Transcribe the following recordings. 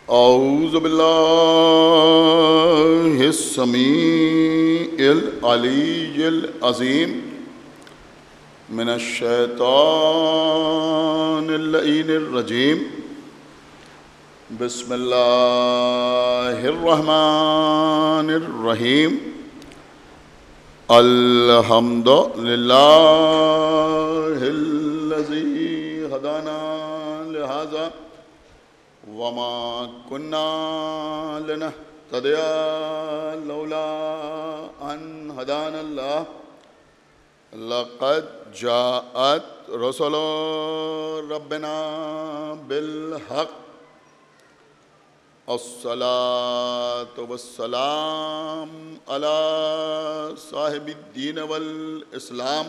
औज़ु बिल्लाहि स्समीइल अलीय्यिल अज़ीम मिनश्शैतानिर लईनिर रजीम। बिस्मिल्लाहिर रहमानिर रहीम। अल्हम्दुलिल्लाहिल्लज़ी हदाना लिहाज़ा वमा कुन्ना लिनहतदिया लौला अन हदानल्लाह। लक़द जाअत रुसुलु रब्बिना बिल हक़। अस्सलातु वस्सलाम अला साहिबिद्दीन वल इस्लाम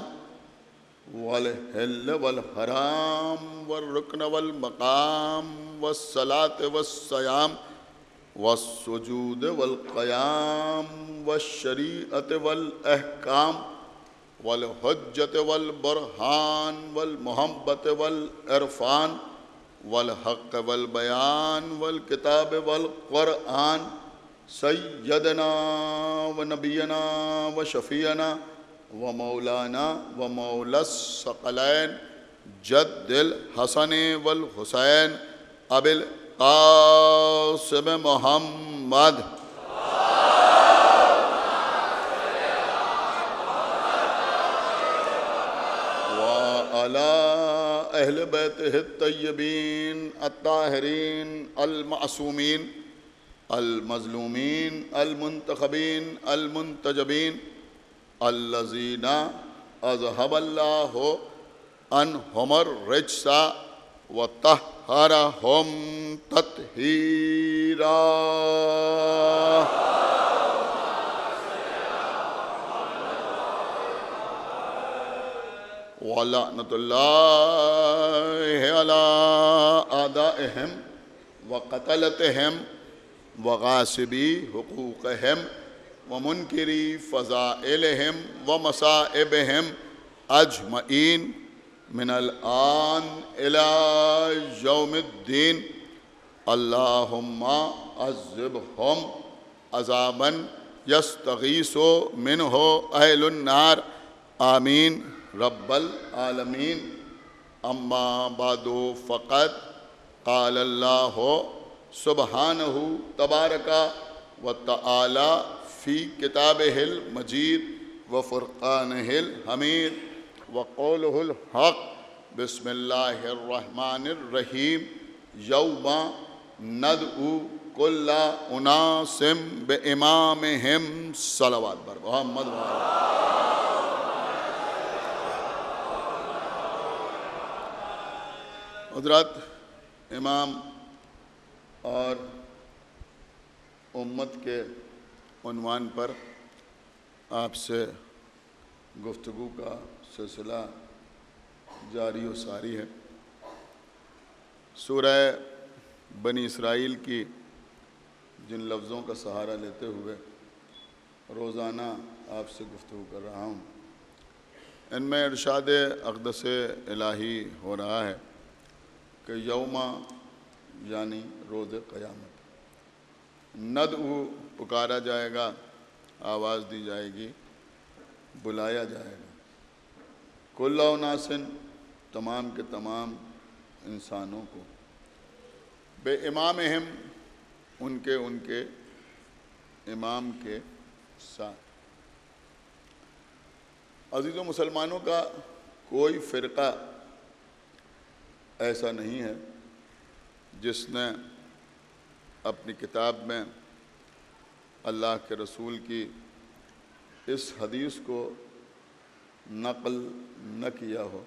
वल हिल्ल वल हराम वल रुकन वल मकाम वस्सलात वस्सयाम वस्सुजूद वल क़याम वश्शरीअत वल अहकाम वल हुज्जत वल बुरहान वल मोहब्बत वल इरफान वल हक़ वल बयान वल किताब वल क़ुरआन सय्यदना व नबियना व शफ़ीअना व मौलाना व मौलस सकलैन जद्दिल हसन वल हुसैन अबिल क़ासिम मोहम्मद व अला अहल बैतिहि तय्यबीन अत्ताहिरीन अल मासूमीन अल मज़लूमीन अल मुंतखबीन अल मुंतजबीन अल्लज़ीना अज़हबल्लाहु अन्हुमुर रिज्सा व तह्हरहुम तत्हीरा। व लअनतुल्लाहि अला आदाइहिम व क़तलतिहिम व गासिबी हुकूक़िहिम व मुनकिरी फ़ज़ाइलिहिम व मसाइबिहिम अजमईन मिनल आन इला यौमिद्दीन। अल्लाहुम्मा अज़्ज़िबहुम अज़ाबन यस्तगीसु मिन्हु अहलुन नार आमीन रब्बल आलमीन। अम्मा बादु फ़क़द क़ालल्लाहु सुब्हानहु तबारका व तआला फ़ी किताबिहिल मजीद व फ़ुरक़ानिहिल हमीद व क़ौलुहुल हक़। बिस्मिल्लाहिर रहमानिर रहीम। यौमा नदउ कुल्ला उनासिम बिइमामिहिम सलवात बर मोहम्मद व आले। हज़रत इमाम और उम्मत के उन्वान पर आपसे गुफ्तगू का सिलसिला जारी व सारी है। सूरह बनी इसराइल की जिन लफ्ज़ों का सहारा लेते हुए रोज़ाना आपसे गुफ्तगू कर रहा हूँ, इनमें इरशाद अक़दस इलाही हो रहा है कि यौमा यानी रोज़ क़यामत, नदउ पुकारा जाएगा, आवाज़ दी जाएगी, बुलाया जाएगा, कुल्ला उनासिन तमाम के तमाम इंसानों को, बे इमामिहिम उनके उनके इमाम के साथ। अज़ीज़ों मुसलमानों का कोई फ़िरक़ा ऐसा नहीं है जिसने अपनी किताब में अल्लाह के रसूल की इस हदीस को नक़ल न किया हो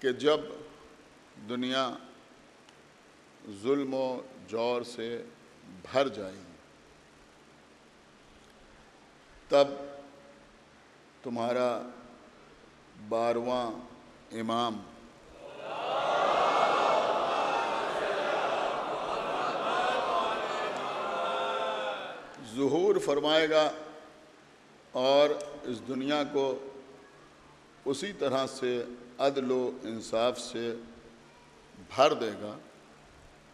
कि जब दुनिया जुल्म व जौर से भर जाएगी तब तुम्हारा 12वां इमाम ज़ुहूर फरमाएगा और इस दुनिया को उसी तरह से अदल व इंसाफ से भर देगा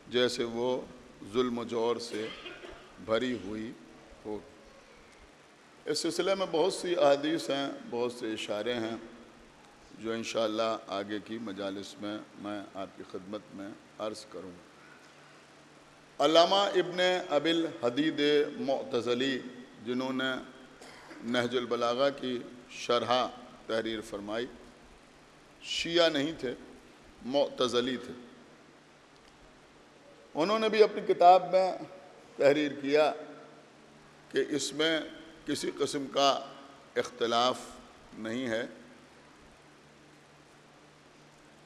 जैसे वो जुल्म जोर से भरी हुई हो। इस सिलसिले में बहुत सी अहादीस हैं, बहुत से इशारे हैं जो इंशाअल्लाह आगे की मजालिस में मैं आपकी खिदमत में अर्ज़ करूँगा। अल्लामा इब्ने अबिल हदीद मुअतज़ली, जिन्होंने नहजुल बलागा की शरह तहरीर फरमाई, शिया नहीं थे, मुअतज़ली थे। उन्होंने भी अपनी किताब में तहरीर किया कि इसमें किसी किस्म का इख्तिलाफ नहीं है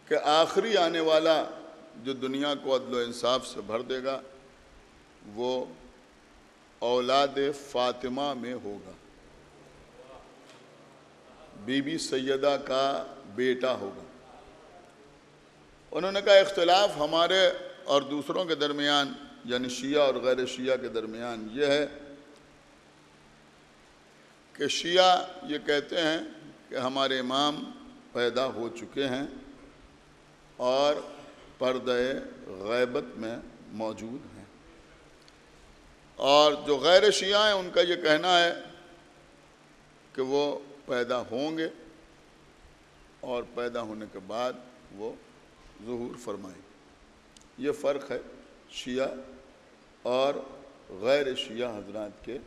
कि आखिरी आने वाला जो दुनिया को अदल इंसाफ से भर देगा वो औलाद फ़ातिमा में होगा, बीबी सैयदा का बेटा होगा। उन्होंने कहा इख्तिलाफ हमारे और दूसरों के दरमियान, यानी शिया और गैर शिया के दरमियान ये है कि शिया ये कहते हैं कि हमारे इमाम पैदा हो चुके हैं और पर्दे गैबत में मौजूद हैं, और जो गैर शिया हैं उनका ये कहना है कि वो पैदा होंगे और पैदा होने के बाद वो ज़ुहूर फरमाएंगे। ये फ़र्क है शिया और गैर शिया हज़रात के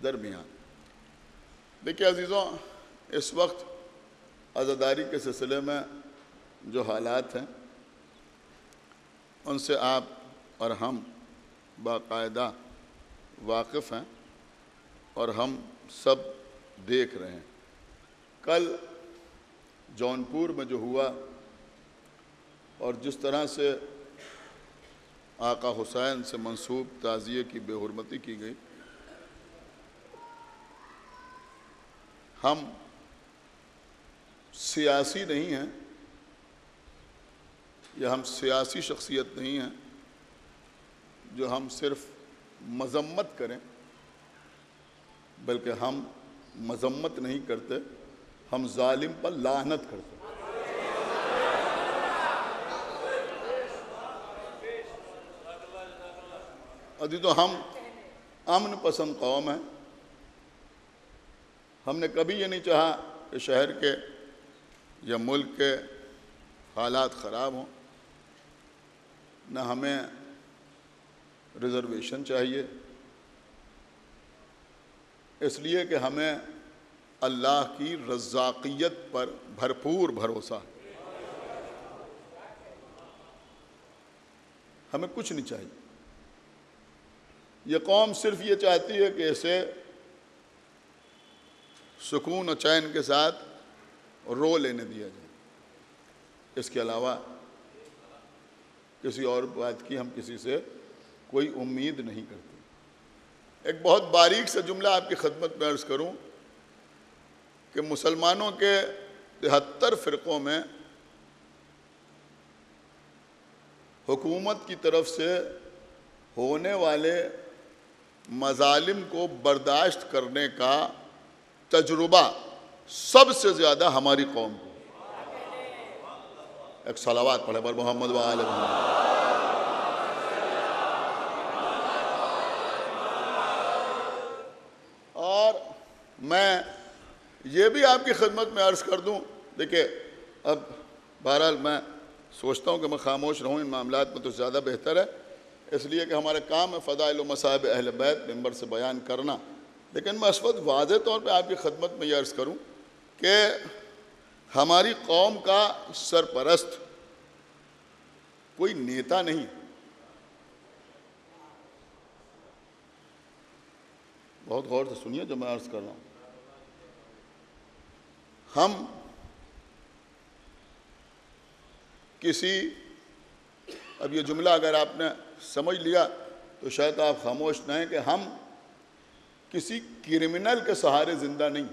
दरमियान। देखिए अज़ीज़ों, इस वक्त अज़ादारी के सिलसिले में जो हालात हैं उनसे आप और हम बाकायदा वाकिफ़ हैं और हम सब देख रहे हैं। कल जौनपुर में जो हुआ और जिस तरह से आका हुसैन से मंसूब ताज़िये की बेहुरमती की गई, हम सियासी नहीं हैं या हम सियासी शख्सियत नहीं हैं जो हम सिर्फ मज़म्मत करें, बल्कि हम मज़म्मत नहीं करते, हम जालिम पर लानत करते। अभी तो हम अमन पसंद कौम हैं। हमने कभी ये नहीं चाहा कि शहर के या मुल्क के हालात ख़राब हों, न हमें रिज़र्वेशन चाहिए, इसलिए कि हमें अल्लाह की रज़्ज़ाक़ियत पर भरपूर भरोसा है। हमें कुछ नहीं चाहिए। ये कौम सिर्फ ये चाहती है कि इसे सुकून और चैन के साथ रो लेने दिया जाए। इसके अलावा किसी और बात की हम किसी से कोई उम्मीद नहीं करते। एक बहुत बारीक सा जुमला आपकी खिदमत में अर्ज़ करूं कि मुसलमानों के 73 फ़िरक़ों में हुकूमत की तरफ से होने वाले मज़ालिम को बर्दाश्त करने का तजुर्बा सबसे ज़्यादा हमारी कौम को। एक सलावात पढ़े बर मोहम्मद व आले मोहम्मद। और मैं ये भी आपकी खिदमत में अर्ज़ कर दूं, देखिए अब बहरहाल मैं सोचता हूँ कि मैं खामोश रहूँ इन मामलात में तो ज़्यादा बेहतर है, इसलिए कि हमारा काम है फ़दाइल व मसाइब अहल बैत मिंबर से बयान करना। लेकिन मैं इस वक्त वाज़ेह तौर पर आपकी खिदमत में यह अर्ज़ करूँ कि हमारी कौम का सरपरस्त कोई नेता नहीं, बहुत गौर से सुनिए जो मैं अर्ज़ कर रहा हूँ। हम किसी, अब ये जुमला अगर आपने समझ लिया तो शायद आप खामोश न हैं कि हम किसी क्रिमिनल के सहारे ज़िंदा नहीं।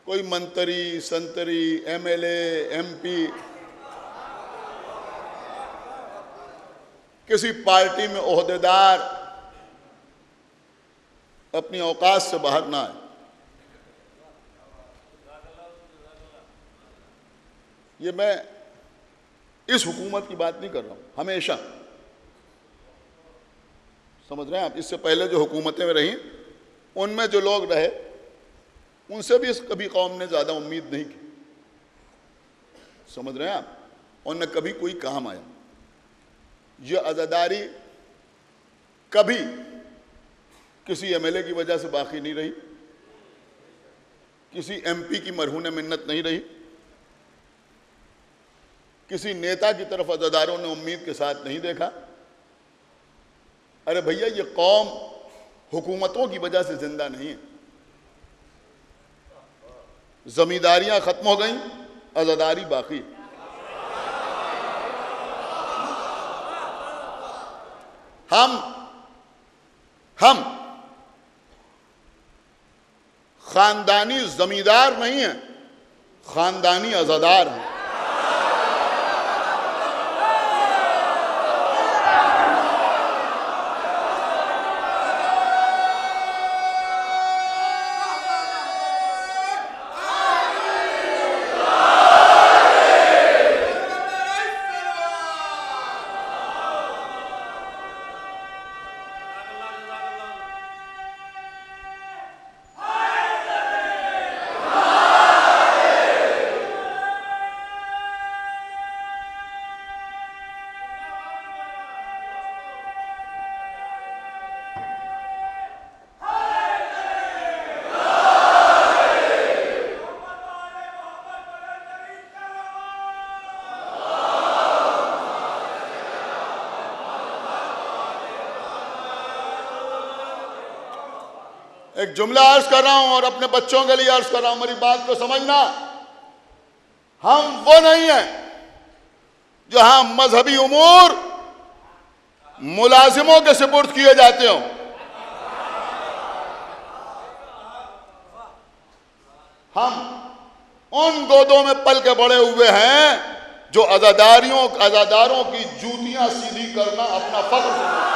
कोई मंत्री संतरी एमएलए एमपी किसी पार्टी में ओहदेदार अपनी औकात से बाहर ना आए। ये मैं इस हुकूमत की बात नहीं कर रहा हूं, हमेशा समझ रहे हैं आप। इससे पहले जो हुकूमतें रहीं उनमें जो लोग रहे उनसे भी कभी कौम ने ज़्यादा उम्मीद नहीं की, समझ रहे हैं आप, और न कभी कोई काम आया। ये अज़ादारी कभी किसी एमएलए की वजह से बाकी नहीं रही, किसी एमपी की मरहून मिन्नत नहीं रही, किसी नेता की तरफ अज़ादारों ने उम्मीद के साथ नहीं देखा। अरे भैया, ये कौम हुकूमतों की वजह से जिंदा नहीं है। जमींदारियां खत्म हो गई, अज़ादारी बाकी। हम खानदानी जमींदार नहीं हैं, खानदानी अज़ादार हैं। एक जुमला अर्ज कर रहा हूं और अपने बच्चों के लिए अर्ज कर रहा हूं, मेरी बात को समझना। हम वो नहीं हैं जहां मजहबी उमूर मुलाजिमों के सुपुर्द किए जाते हों। हम उन गोदों में पल के बड़े हुए हैं जो अज़ादारों की जूतियां सीधी करना अपना फख्र समझते हैं।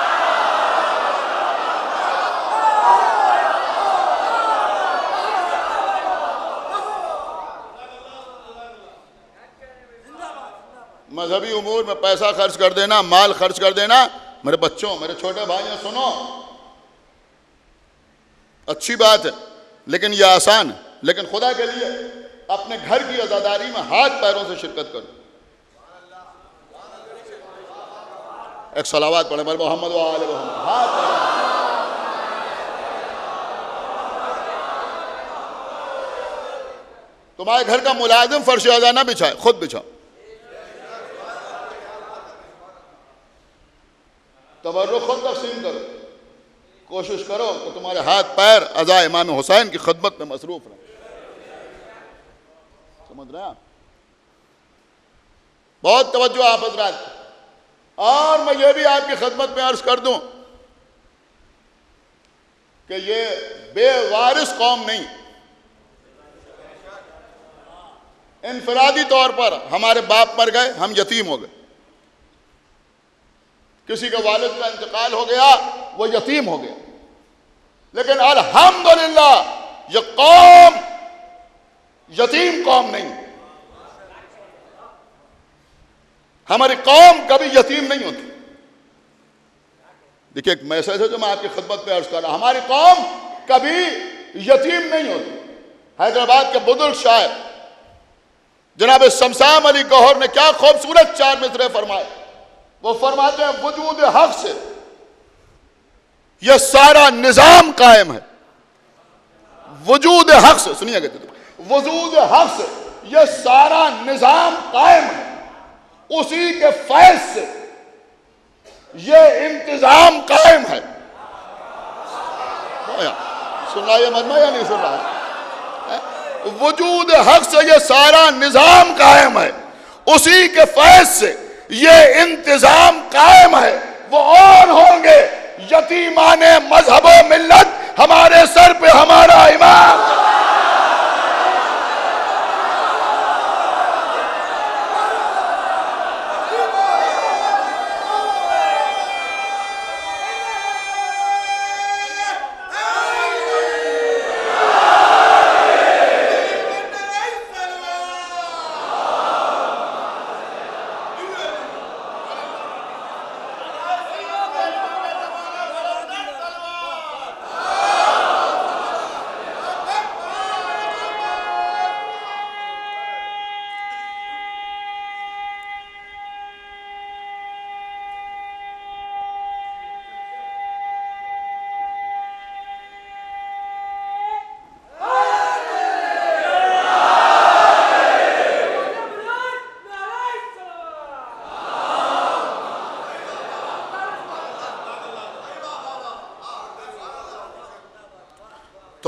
मजहबी उमूर में पैसा खर्च कर देना, माल खर्च कर देना, मेरे बच्चों, मेरे छोटे भाइयों, सुनो, अच्छी बात है, लेकिन यह आसान है। लेकिन खुदा के लिए अपने घर की अज़ादारी में हाथ पैरों से शिरकत करो। एक सलावात पढ़े मेरे मोहम्मद व आले मोहम्मद। हाथ पैरों, तुम्हारे घर का मुलाजिम फर्श अज़ा ना बिछाए, खुद बिछाओ। तबर्रुक खुद तक़सीम करो, कोशिश करो कि तुम्हारे हाथ पैर अज़ा इमाम हुसैन की खिदमत में मसरूफ रहे। समझ रहे हैं आप? बहुत तवज्जो आप हज़रात। और मैं ये भी आपकी खिदमत में अर्ज कर दूं कि ये बेवारिस कौम नहीं। इनफरादी तौर पर हमारे बाप मर गए, हम यतीम हो गए, किसी के वालिद का इंतकाल हो गया, वो यतीम हो गया। लेकिन अल्हम्दुलिल्लाह ये कौम यतीम कौम नहीं। हमारी कौम कभी यतीम नहीं होती। देखिए, एक मैसेज है जो मैं आपकी खिदमत में अर्ज कर रहा हूं, हमारी कौम कभी यतीम नहीं होती। हैदराबाद के बुजुर्ग शायर जनाब शमशाम अली गौहर ने क्या खूबसूरत 4 मिसरे फरमाए। वो फरमाते हैं, वजूद हक से यह सारा निजाम कायम है। वजूद हक से, सुनिएगा, वजूद हक से यह सारा निजाम कायम है। उसी के फैज से यह इंतजाम कायम है। सुन रहा है मजमा या नहीं सुन रहा है? वजूद हक से यह सारा निजाम कायम है, उसी के फैज से ये इंतजाम कायम है। वो और होंगे यतीमाने मजहब व मिल्लत, हमारे सर पे हमारा इमाम।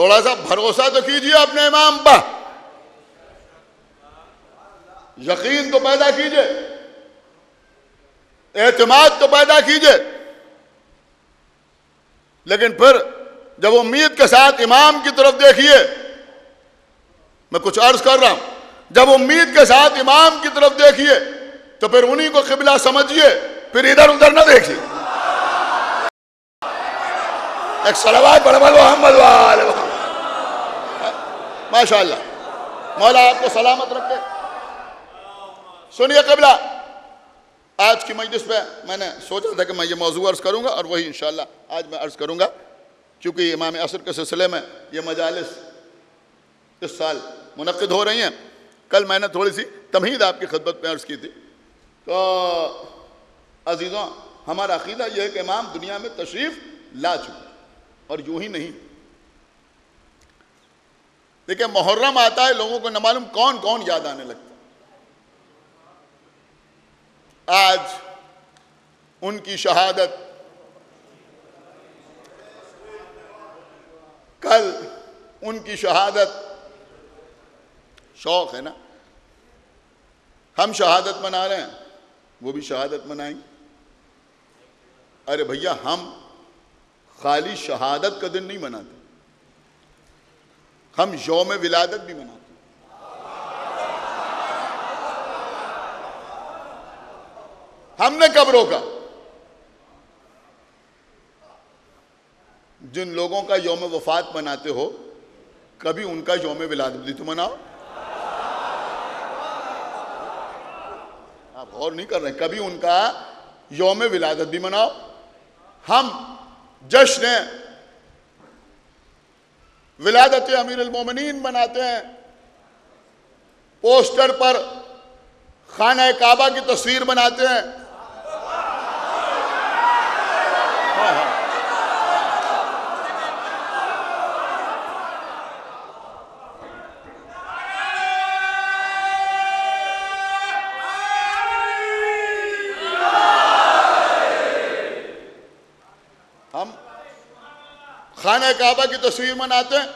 थोड़ा सा भरोसा तो कीजिए अपने इमाम पर, यकीन तो पैदा कीजिए, एतमाद तो पैदा कीजिए। लेकिन फिर जब उम्मीद के साथ इमाम की तरफ देखिए, मैं कुछ अर्ज कर रहा हूं, जब उम्मीद के साथ इमाम की तरफ देखिए तो फिर उन्हीं को किबला समझिए, फिर इधर उधर न देखिए। एक सलावत बड़बल मोहम्मद वाले माशाअल्लाह, मौला आपको सलामत रखे। सुनिए किबला, आज की मजलिस पे मैंने सोचा था कि मैं ये मौजू अर्ज करूंगा और वही इंशाअल्लाह आज मैं अर्ज करूंगा, क्योंकि इमाम असर के सिलसिले में ये मजालिस इस साल मुनक्किद हो रही हैं। कल मैंने थोड़ी सी तमहीद आपकी खिदमत में अर्ज की थी। तो अजीज़ों, हमारा अकीदा यह है कि इमाम दुनिया में तशरीफ़ ला चुके, और यूं ही नहीं। देखिए, मुहर्रम आता है, लोगों को न मालूम कौन कौन याद आने लगता है। आज उनकी शहादत, कल उनकी शहादत, शौक है ना, हम शहादत मना रहे हैं, वो भी शहादत मनाएंगे। अरे भैया, हम खाली शहादत का दिन नहीं मनाते, हम यौम विलादत भी मनाते। हमने कब रोका? जिन लोगों का यौम वफात मनाते हो, कभी उनका यौम विलादत भी तो मनाओ। आप और नहीं कर रहे, कभी उनका यौम विलादत भी मनाओ। हम जश्न विलादत अमीर अल मोमिनीन मनाते हैं, पोस्टर पर खाना काबा की तस्वीर बनाते हैं। हम खाना काबा की तस्वीर बनाते हैं।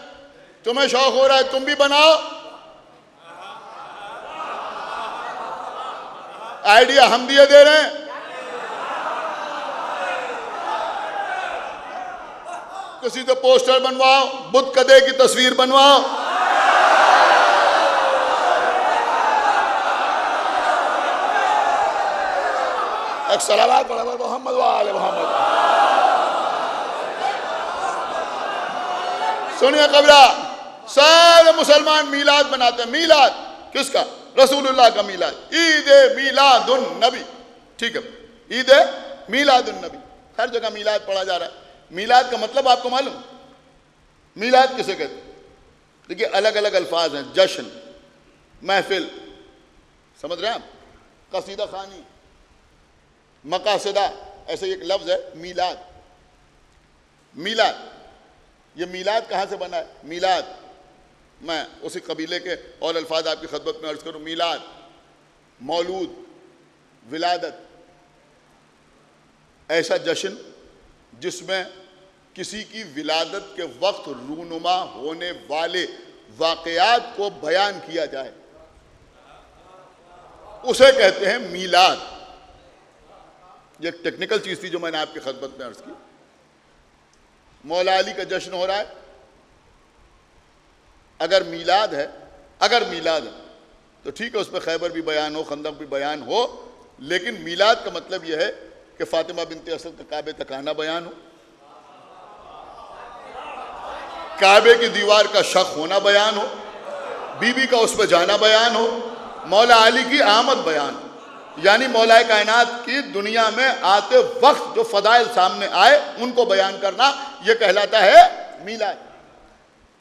तुम्हें शौक हो रहा है, तुम भी बनाओ। आइडिया हम दिए दे रहे हैं। किसी तो पोस्टर बनवाओ, बुद्ध कदे की तस्वीर बनवाओ। एक सलावत पढ़ा मोहम्मद वाले मोहम्मद। सुनिए कबरा, सारे मुसलमान मीलाद बनाते हैं। मीलाद किसका? रसूलुल्लाह का मीलाद, ईद मीलादुन नबी। ठीक है, ईद मीलादुन नबी, हर जगह मीलाद पढ़ा जा रहा है। मीलाद का मतलब आपको मालूम? मीलाद किसे कहते हैं? देखिए, अलग अलग अल्फाज हैं। जश्न, महफिल, समझ रहे हैं आप? कसीदा खानी, मकासदा, ऐसे एक लफ्ज है मीलाद। मीलाद, ये मीलाद कहाँ से बना है? मीलाद, मैं उसी कबीले के और अल्फाज आपकी खिदमत में अर्ज करूँ। मीलाद, मौलूद, विलादत, ऐसा जश्न जिसमें किसी की विलादत के वक्त रूनुमा होने वाले वाक़यात को बयान किया जाए, उसे कहते हैं मीलाद। ये एक टेक्निकल चीज़ थी जो मैंने आपकी खिदमत में अर्ज की। मौला अली का जश्न हो रहा है। अगर मीलाद है, तो ठीक है, उसमें खैबर भी बयान हो, खंदक भी बयान हो, लेकिन मीलाद का मतलब यह है कि फातिमा बिनते असद का काबे तक आना बयान हो, काबे की दीवार का शक होना बयान हो, बीबी का उस पर जाना बयान हो, मौला अली की आमद बयान हो। यानी मौला कायनात की दुनिया में आते वक्त जो फदाइल सामने आए उनको बयान करना, यह कहलाता है मीलाद।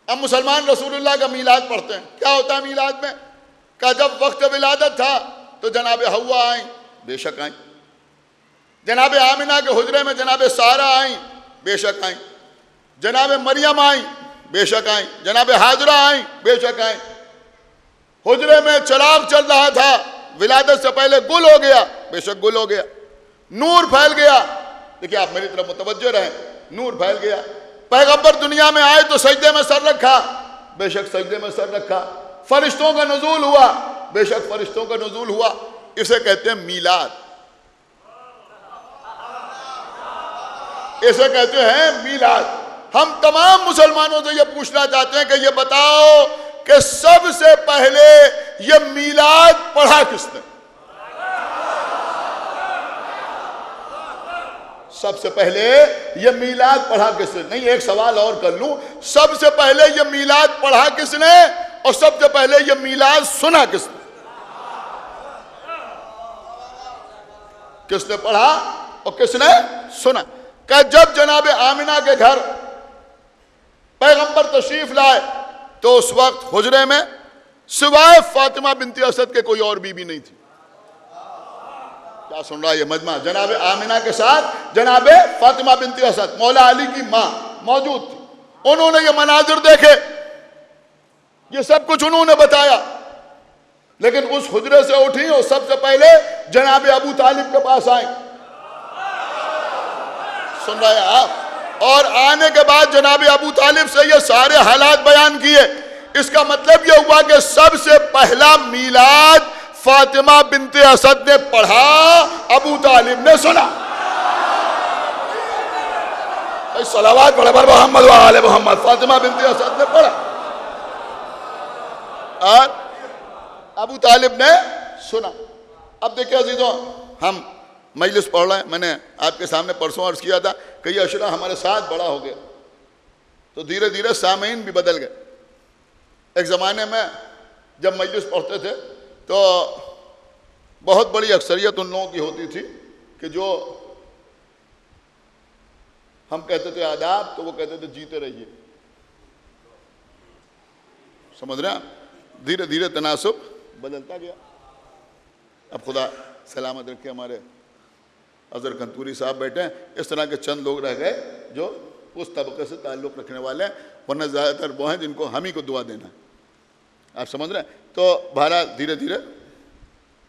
अब मुसलमान रसूलुल्लाह का मीलाद पढ़ते हैं। क्या होता है मीलाद में? का जब वक्त विलादत था तो जनाब हव्वा आई, बेशक आई। जनाब आमिना के हुजरे में जनाब सारा आई, बेशक आई। जनाब मरियम आई, बेशक आई। जनाब हाजरा आई, बेशक आई। हुजरे में चिराग चल रहा था, विलादत से पहले गुल हो गया, बेशक गुल हो गया। नूर फैल गया। देखिए, आप मेरी तरफ मुतवज्जो रहें, नूर फैल गया। पैगंबर दुनिया में आए तो सजदे में सर रखा, बेशक सजदे में सर रखा। फरिश्तों का नुज़ूल हुआ, बेशक फरिश्तों का नुज़ूल हुआ। इसे कहते हैं मीलाद, इसे कहते हैं मीलाद। हम तमाम मुसलमानों से ये पूछना चाहते हैं कि ये बताओ कि सबसे पहले ये मीलाद पढ़ा किसने? सबसे पहले ये मीलाद पढ़ा किसने? नहीं, एक सवाल और कर लूं, सबसे पहले ये मीलाद पढ़ा किसने और सबसे पहले ये मीलाद सुना किसने? किसने पढ़ा और किसने सुना? कि जब जनाब आमिना के घर पैगंबर तशरीफ लाए तो उस वक्त हुजरे में सिवाय फातिमा बिनती असद के कोई और बीबी नहीं थी। क्या सुन रहा है ये मजमा? जनाब आमिना के साथ जनाब फातिमा बिनती असद मौला अली की मां मौजूद थी। उन्होंने ये मनाजिर देखे, ये सब कुछ उन्होंने बताया, लेकिन उस हुजरे से उठी और सबसे पहले जनाब अबू तालिब के पास आई। सुन रहे हैं आप? और आने के बाद जनाब अबू तालिब से ये सारे हालात बयान किए। इसका मतलब ये हुआ कि सबसे पहला मीलाद फातिमा बिनते असद ने पढ़ा, अबू तालिब ने सुना। सलावत पढ़ा पर मोहम्मद व आले मोहम्मद। फातिमा बिनते असद ने पढ़ा और अबू तालिब ने सुना। अब देखिए अजीजों, हम मजलिस पढ़ रहे हैं। मैंने आपके सामने परसों अर्ज किया था कि ये अशरा हमारे साथ बड़ा हो गया, तो धीरे धीरे सामीन भी बदल गए। एक ज़माने में जब मजलिस पढ़ते थे तो बहुत बड़ी अक्सरियत उन लोगों की होती थी कि जो हम कहते थे आदाब, तो वो कहते थे जीते रहिए। समझ रहे हैं? धीरे धीरे तनासुब बदलता गया। अब खुदा सलामत रखे, हमारे अजहर कंतूरी साहब बैठे हैं, इस तरह के चंद लोग रह गए जो उस तबके से ताल्लुक़ रखने वाले हैं, वरना ज़्यादातर वो हैं जिनको हम ही को दुआ देना है। आप समझ रहे हैं? तो बहरहाल धीरे धीरे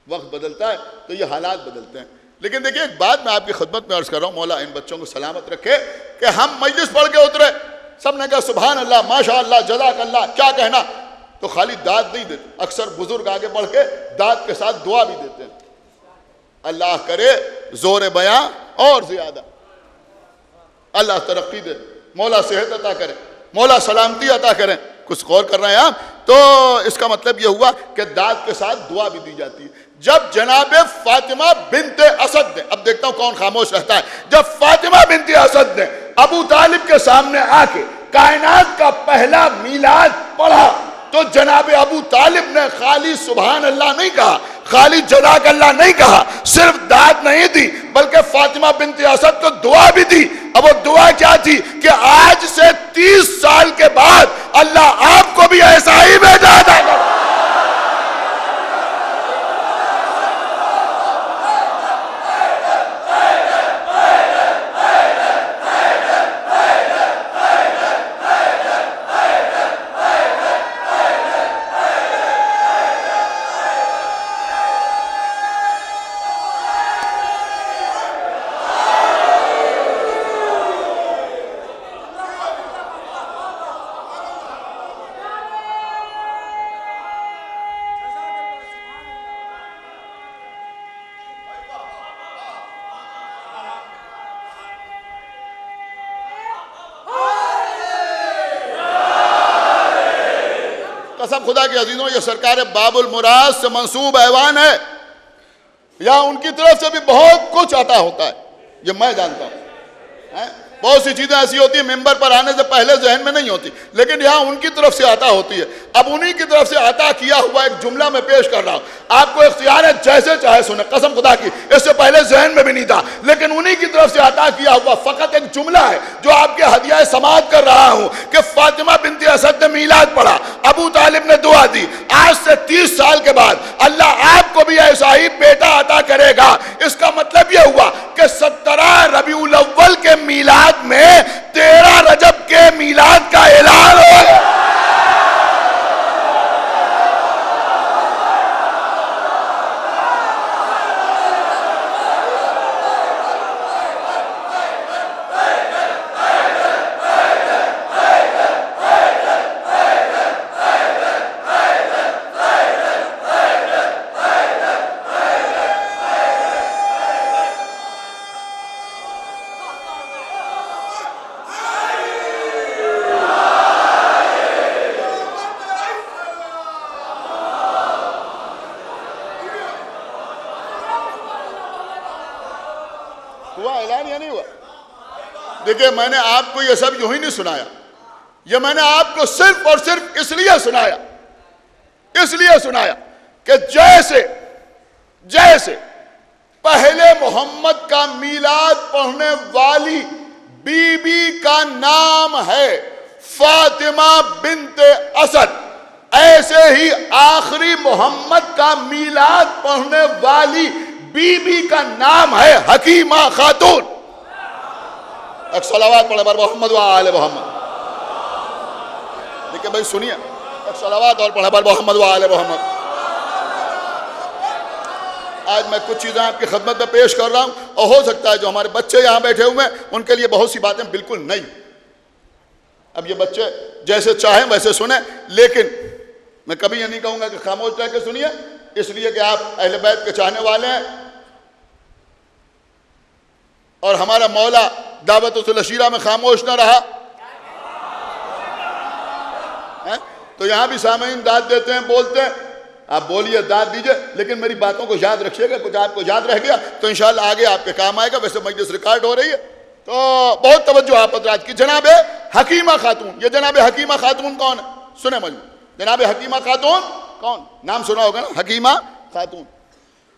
वक्त बदलता है तो ये हालात बदलते हैं। लेकिन देखिए, एक बात मैं आपकी खिदमत में अर्ज़ कर रहा हूँ, मौला इन बच्चों को सलामत रखे कि हम मजलिस पढ़ के उतरे, सब ने कहा सुभान अल्लाह, माशा अल्लाह, जज़ाक अल्लाह, क्या कहना, तो खाली दाद नहीं देते। अक्सर बुजुर्ग आगे बढ़ के दाद के साथ दुआ भी देते हैं। अल्लाह करे जोर बयां और ज्यादा, अल्लाह तरक्की दे, मौला सेहत अता करे, मौला सलामती अता करें। कुछ गौर कर रहे हैं आप? तो इसका मतलब यह हुआ कि दाद के साथ दुआ भी दी जाती है। जब जनाब फातिमा बिनते असद ने, अब देखता हूं कौन खामोश रहता है, जब फातिमा बिनते असद ने अबू तालिब के सामने आके कायनात का पहला मीलाद पढ़ा तो जनाब अबू तालिब ने खाली सुभान अल्लाह नहीं कहा, खाली जज़ाक अल्लाह नहीं कहा, सिर्फ दाद नहीं दी बल्कि फातिमा बिनते असद को दुआ भी दी। अब वो दुआ क्या थी कि आज से 30 साल के बाद अल्लाह आपको भी ऐसा ही बेटा अता करे। कसम खुदा के अजीजों, ये सरकार बाबुल मुराद से मंसूब ऐवान है, या उनकी तरफ से भी बहुत कुछ अता होता है, ये मैं जानता हूँ। बहुत सी चीज़ें ऐसी होती है मेंबर पर आने से पहले जहन में नहीं होती, लेकिन यहाँ उनकी तरफ से अता होती है। अब उन्हीं की तरफ से अता किया हुआ एक जुमला मैं पेश कर रहा हूँ, आपको इख्तियार है जैसे चाहे सुने, कसम खुदा की इससे पहले जहन में भी नहीं था, लेकिन उन्हीं की तरफ से अता किया हुआ फ़कत एक जुमला है जो आपके हदिया समात कर रहा हूँ कि फातिमा बिनते असद ने मीलाद पढ़ा, अबू तालिब ने दुआ दी, आज से 30 साल के बाद अल्लाह आपको भी ऐसा ही बेटा अता करेगा। इसका मतलब यह हुआ कि 17 रबीउल अव्वल के मीलाद में 13 रजब के मीलाद का ऐलान हो गया। हुआ ऐलान या नहीं हुआ? देखिए, मैंने आपको ये सब यूं ही नहीं सुनाया, ये मैंने आपको सिर्फ और सिर्फ इसलिए सुनाया कि जैसे पहले मोहम्मद का मीलाद पढ़ने वाली बीबी का नाम है फातिमा बिन्ते असद, ऐसे ही आखिरी मोहम्मद का मीलाद पढ़ने वाली बीबी का नाम है हकीमा खातून। एक सलावत पढ़े पर मोहम्मद व आले मोहम्मद। देखिए भाई सुनिए, एक सलावत और पढ़े पर मोहम्मद व आले मोहम्मद। आज मैं कुछ चीज़ें आपकी खिदमत में पेश कर रहा हूँ, और हो सकता है जो हमारे बच्चे यहाँ बैठे हुए हैं उनके लिए बहुत सी बातें बिल्कुल नई। अब ये बच्चे जैसे चाहें वैसे सुने, लेकिन मैं कभी ये नहीं कहूँगा कि खामोश रह के सुनिए, इसलिए कि आप अहले बैत के चाहने वाले हैं, और हमारा मौला दावतुल अशीरा में खामोश न रहा है, तो यहाँ भी सामईन दाद देते हैं, बोलते हैं। आप बोलिए, दाद दीजिए, लेकिन मेरी बातों को याद रखिएगा। कुछ आपको याद रह गया तो इंशाल्लाह आगे आपके काम आएगा। वैसे मजलिस रिकॉर्ड हो रही है, तो बहुत तवज्जो आप हज़रात की। जनाब हकीमा खातून, ये जनाब हकीमा खातून कौन है? सुने मजलिस, जनाब हकीमा खातून कौन? नाम सुना होगा ना, हकीमा खातून।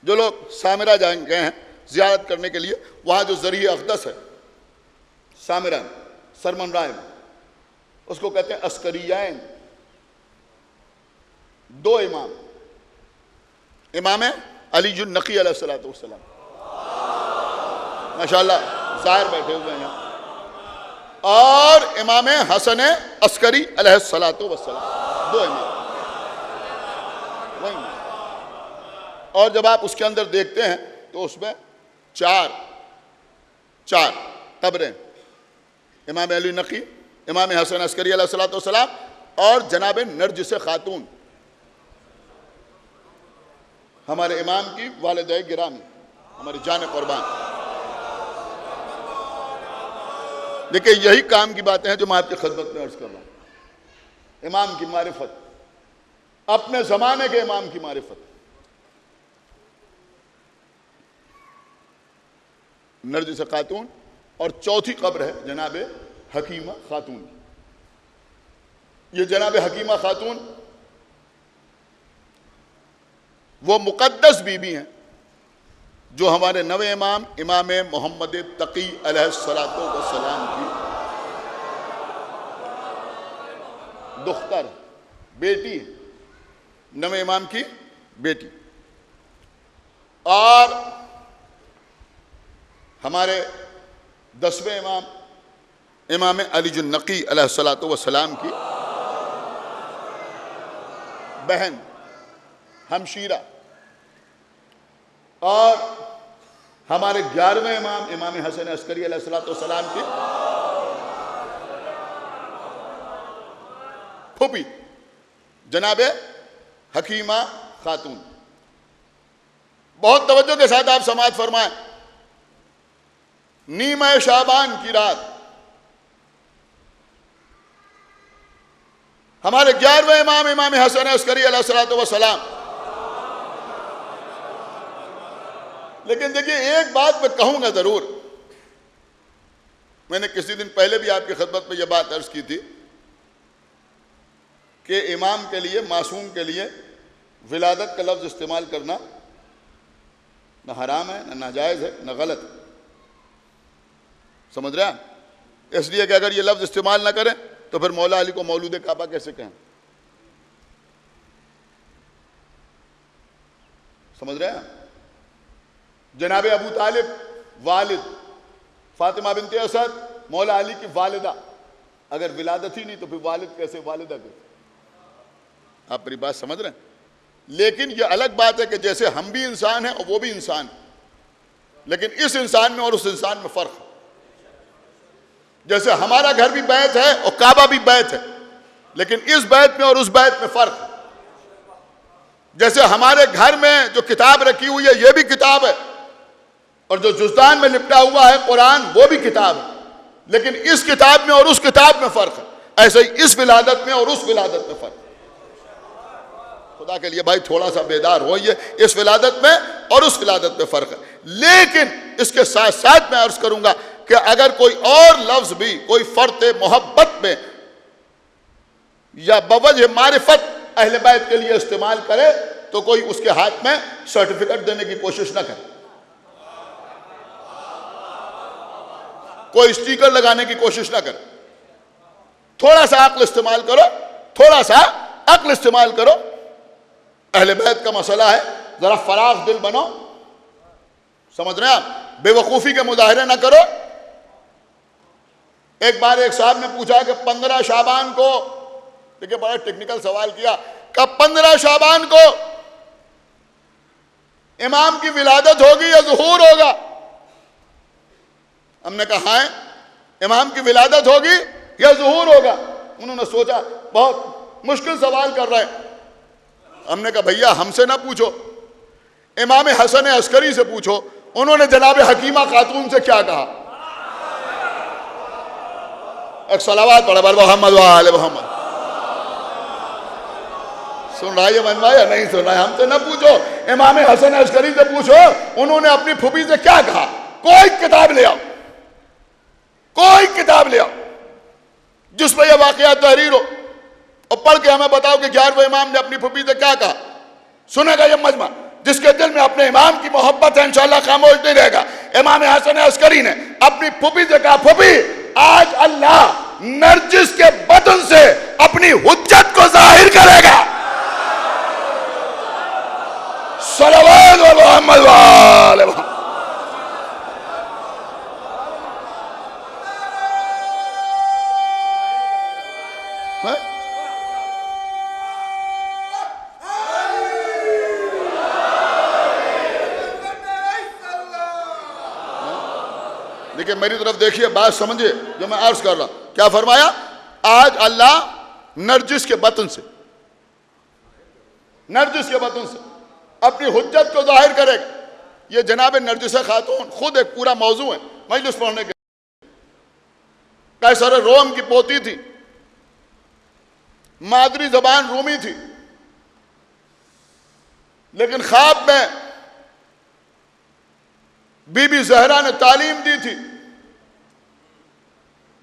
जो लोग सामिरा गए हैं ज़ियारत करने के लिए, वहाँ जो ज़रिए अक़दस है सामिरा सरमन राय, उसको कहते हैं अस्करियान। दो इमाम, इमाम अली नक़ी अलैहिस्सलातु वस्सलाम, माशाअल्लाह ज़ाहिर बैठे हुए हैं, और इमाम हसन अस्करी अलैहिस्सलातु वस्सलाम, दो इमाम वही। और जब आप उसके अंदर देखते हैं तो उसमें चार कब्रें, इमाम अली नक़ी, इमाम हसन अस्करी अलैहिस्सलातु वस्सलाम, और जनाब नरजिस खातून, हमारे इमाम की वालिदा गिरामी, हमारी जान कुर्बान। देखिए, यही काम की बातें हैं जो मैं आपकी खिदमत में अर्ज कर रहा हूँ। इमाम की मारिफत, अपने ज़माने के इमाम की मारिफत। नरजिस खातून, और चौथी कब्र है जनाब हकीमा खातून। ये जनाब हकीमा खातून वो मुक़द्दस बीबी हैं जो हमारे नवे इमाम इमाम मोहम्मद तकी अलैहिस्सलातु वस्सलाम की दुख्तर, बेटी, नवे इमाम की बेटी। और हमारे 10वें इमाम इमाम अली नक़ी अलैहिस्सलातु वस्सलाम की बहन हमशीरा, और हमारे 11वें इमाम इमाम हसन अस्करी अलैहिस्सलातु वस्सलाम की फूफी जनाब हकीमा खातून। बहुत तवज्जो के साथ आप समाअत फरमाएं। नीमा शाबान की रात हमारे 11वें इमाम इमाम हसन अस्करी अलैहिस्सलातु वस्सलाम। लेकिन देखिए, एक बात मैं कहूंगा जरूर, मैंने किसी दिन पहले भी आपकी खिदमत में यह बात अर्ज की थी कि इमाम के लिए, मासूम के लिए विलादत का लफ्ज़ इस्तेमाल करना न हराम है, न नाजायज़ है, न गलत है। समझ रहे हैं? इसलिए कि अगर ये लफ्ज़ इस्तेमाल ना करें तो फिर मौला अली को मौलूद काबा कैसे कहें? समझ रहे हैं? जनाब अबू तालिब वालिद, फातिमा बिन्ते असद मौला अली की वालिदा, अगर विलादत ही नहीं तो फिर वालिद कैसे, वालिदा कैसे? आप मेरी बात समझ रहे हैं? लेकिन यह अलग बात है कि जैसे हम भी इंसान हैं और वो भी इंसान है, लेकिन इस इंसान में और उस इंसान में फ़र्क है। जैसे हमारा घर भी बैत है और काबा भी बैत है, लेकिन इस बैत में और उस बैत में फ़र्क है। जैसे हमारे घर में जो किताब रखी हुई है ये भी किताब है, और जो जुज़दान में लिपटा हुआ है कुरान वो भी किताब है, लेकिन इस किताब में और उस किताब में फ़र्क है। ऐसे ही इस विलादत में और उस विलादत में फ़र्क है। खुदा के लिए भाई थोड़ा सा बेदार होइए, इस विलादत में और उस विलादत में फ़र्क है। लेकिन इसके साथ साथ मैं अर्ज करूंगा कि अगर कोई और लफ्ज भी कोई फर्त मोहब्बत में या बवजह मारिफत अहले बैत के लिए इस्तेमाल करे तो कोई उसके हाथ में सर्टिफिकेट देने की कोशिश ना करे, कोई स्टिकर लगाने की कोशिश ना करे। थोड़ा सा अक्ल इस्तेमाल करो, थोड़ा सा अक्ल इस्तेमाल करो। अहले बैत का मसला है, जरा फराख दिल बनो, समझ रहे हैं आप, बेवकूफ़ी के मुजाहरे ना करो। एक बार एक साहब ने पूछा कि 15 शाबान को, देखिए बड़ा टेक्निकल सवाल किया, कब 15 शाबान को इमाम की विलादत होगी या ज़ुहूर होगा? हमने कहा है इमाम की विलादत होगी या ज़ुहूर होगा। उन्होंने सोचा बहुत मुश्किल सवाल कर रहे हैं। हमने कहा भैया हमसे ना पूछो, इमाम हसन अस्करी से पूछो, उन्होंने जनाब हकीमा खातून से क्या कहा। एक सलावात पढ़ा बर मोहम्मद वाले मोहम्मद। सुन रहा है मनवा या नहीं सुन रहा है? हमसे ना पूछो, इमाम हसन अस्करी से पूछो, उन्होंने अपनी फूफी से क्या कहा। कोई किताब ले आओ, कोई किताब ले आओ जिसमें यह वाकया तहरीर हो और पढ़ के हमें बताओ कि 11वें इमाम ने अपनी फूफी से क्या कहा। सुनेगा ये मजमा, जिसके दिल में अपने इमाम की मोहब्बत है इंशाअल्लाह खामोश नहीं रहेगा। इमाम हसन अस्करी ने अपनी फूफी से कहा, फूफी आज अल्लाह नरजिस के बदन से अपनी हुज्जत को जाहिर करेगा। सल्लल्लाहु अलैहि वसल्लम। देखिए मेरी तरफ देखिए, बात समझिए जो मैं अर्ज कर रहा हूं। क्या फरमाया? आज अल्लाह नरजिस के बतन से, नरजिस के बतन से अपनी हुज्जत को जाहिर करेगा। ये जनाब नरजिस खातून खुद एक पूरा मौजू है मजलिस पढ़ने के। कैसर रोम की पोती थी, मादरी जबान रूमी थी, लेकिन ख्वाब में बीबी जहरा ने तालीम दी थी,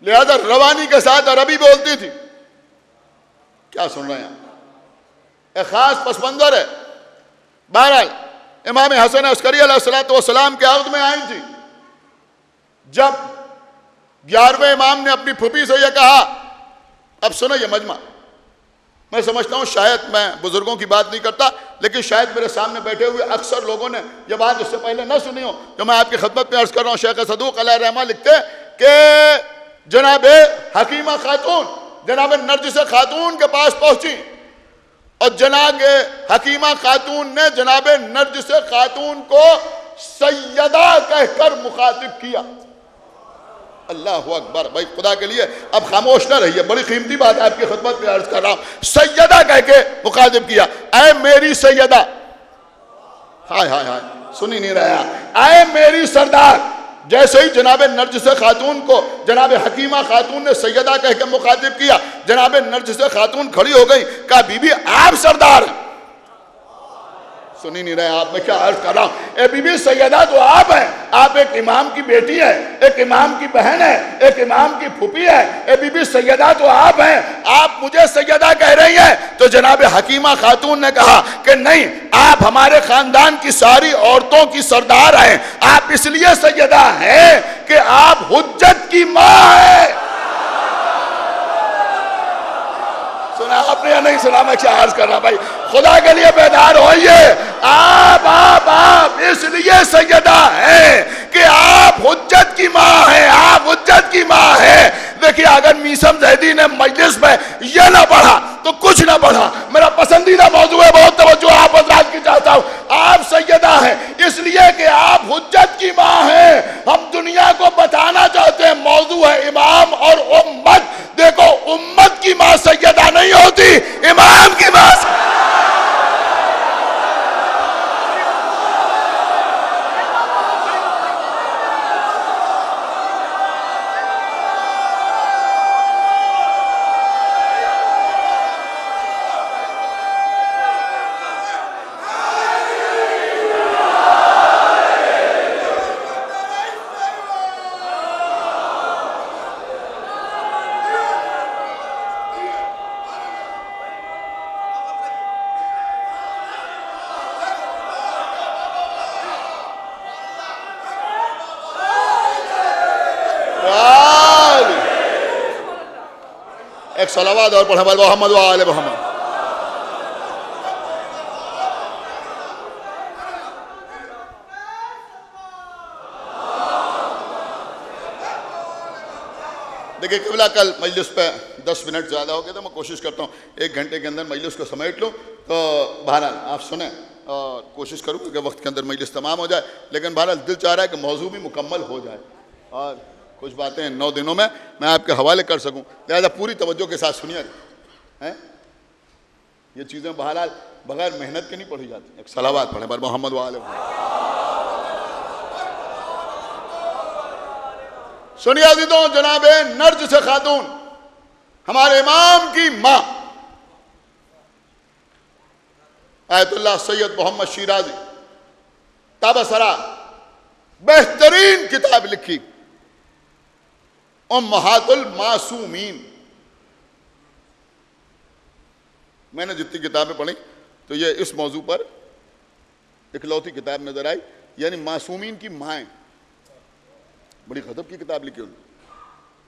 लिहाजा रवानी के साथ अरबी बोलती थी। क्या सुन रहे हैं? एक खास पस मंजर है। बहरहाल इमाम हसन अस्करी अलैहिस्सलाम के अहद में आई थी जब 11वें इमाम ने अपनी फूफी से यह कहा। अब सुनो ये मजमा, मैं समझता हूँ शायद मैं बुजुर्गों की बात नहीं करता, लेकिन शायद मेरे सामने बैठे हुए अक्सर लोगों ने यह बात इससे पहले न सुनी हो जो मैं आपकी खिदमत में अर्ज कर रहा हूँ। शेख सदूक अलैहि रहमा लिखते हैं कि जनाब हकीमा खातून जनाब नरजिस खातून के पास पहुंची और जनाब हकीमा खातून ने जनाब नरजिस खातून को सैयदा कहकर मुखातिब किया। अल्लाह अकबर। भाई खुदा के लिए अब खामोश ना रहिए, बड़ी कीमती बात आपकी खिदमत में अर्ज कर रहा हूं। सैयदा कह के मुखातिब किया, ऐ मेरी सैयदा। हाय हाय हाय, सुनी नहीं रहा। ऐ मेरी सरदार। जैसे ही जनाब नरजिस खातून को जनाब हकीमा खातून ने सैयदा कह के मुखातिब किया, जनाब नरजिस खातून खड़ी हो गई, कहा बीबी आप सरदार हैं। सुनी नहीं रहे आप, मैं क्या अर्ज कर रहा हूं। ए बीबी सैयदा तो आप हैं, आप एक इमाम की बेटी है, एक इमाम की बहन है, एक इमाम की फूफी है। ए बीबी सैयदा तो आप हैं, आप मुझे सैयदा कह रही हैं। तो जनाब हकीमा खातून ने कहा कि नहीं, आप हमारे खानदान की सारी औरतों की सरदार हैं। आप इसलिए सैयदा हैं कि आप हुज्जत की मां है। सुना आपने या नहीं सुना? मैं क्या अर्ज कर रहा भाई, खुदा के लिए बेदार होइए। आप इसलिए सैयदा हैं कि आप हुज्जत की मां हैं, आप हुज्जत की मां हैं। देखिए अगर मीसम जैदी ने मजलिस में यह ना पढ़ा तो कुछ ना पढ़ा। मेरा पसंदीदा मौजू है, बहुत तवज्जो आप हज़रात की चाहता हूं। आप सैयदा हैं इसलिए कि आप हुज्जत की मां हैं। हम दुनिया को बताना चाहते हैं मौजू है इमाम और उम्मत। देखो उम्मत की मां सैयदा नहीं होती, इमाम की मां। एक सलावत और पढ़े मोहम्मद व आले मोहम्मद। देखिए किबला, कल मजलिस पे 10 मिनट ज़्यादा हो गया तो मैं कोशिश करता हूँ 1 घंटे के अंदर मजलिस को समेट लूँ। तो बहरहाल आप सुने और कोशिश करूँ कि वक्त के अंदर मजलिस तमाम हो जाए, लेकिन बहरहाल दिल चाह रहा है कि मौजू भी मुकम्मल हो जाए और कुछ बातें 9 दिनों में मैं आपके हवाले कर सकूँ। लिहाजा पूरी तवज्जो के साथ सुनिए हैं, ये चीज़ें बहरहाल बगैर मेहनत के नहीं पढ़ी जाती। एक सलावत पढ़े बर मोहम्मद वाले। सुनिए अज़ीज़ों, जनाबे नर्ज से खातून हमारे इमाम की माँ आयतुल्लाह सैयद मोहम्मद शिराजी ताबसरा बेहतरीन किताब लिखी उम्महातुल मासूमीन। मैंने जितनी किताबें पढ़ी तो ये इस मौजू पर इकलौती किताब नजर आई, यानी मासूमीन की माएँ। बड़ी गज़ब की किताब लिखी उन्होंने,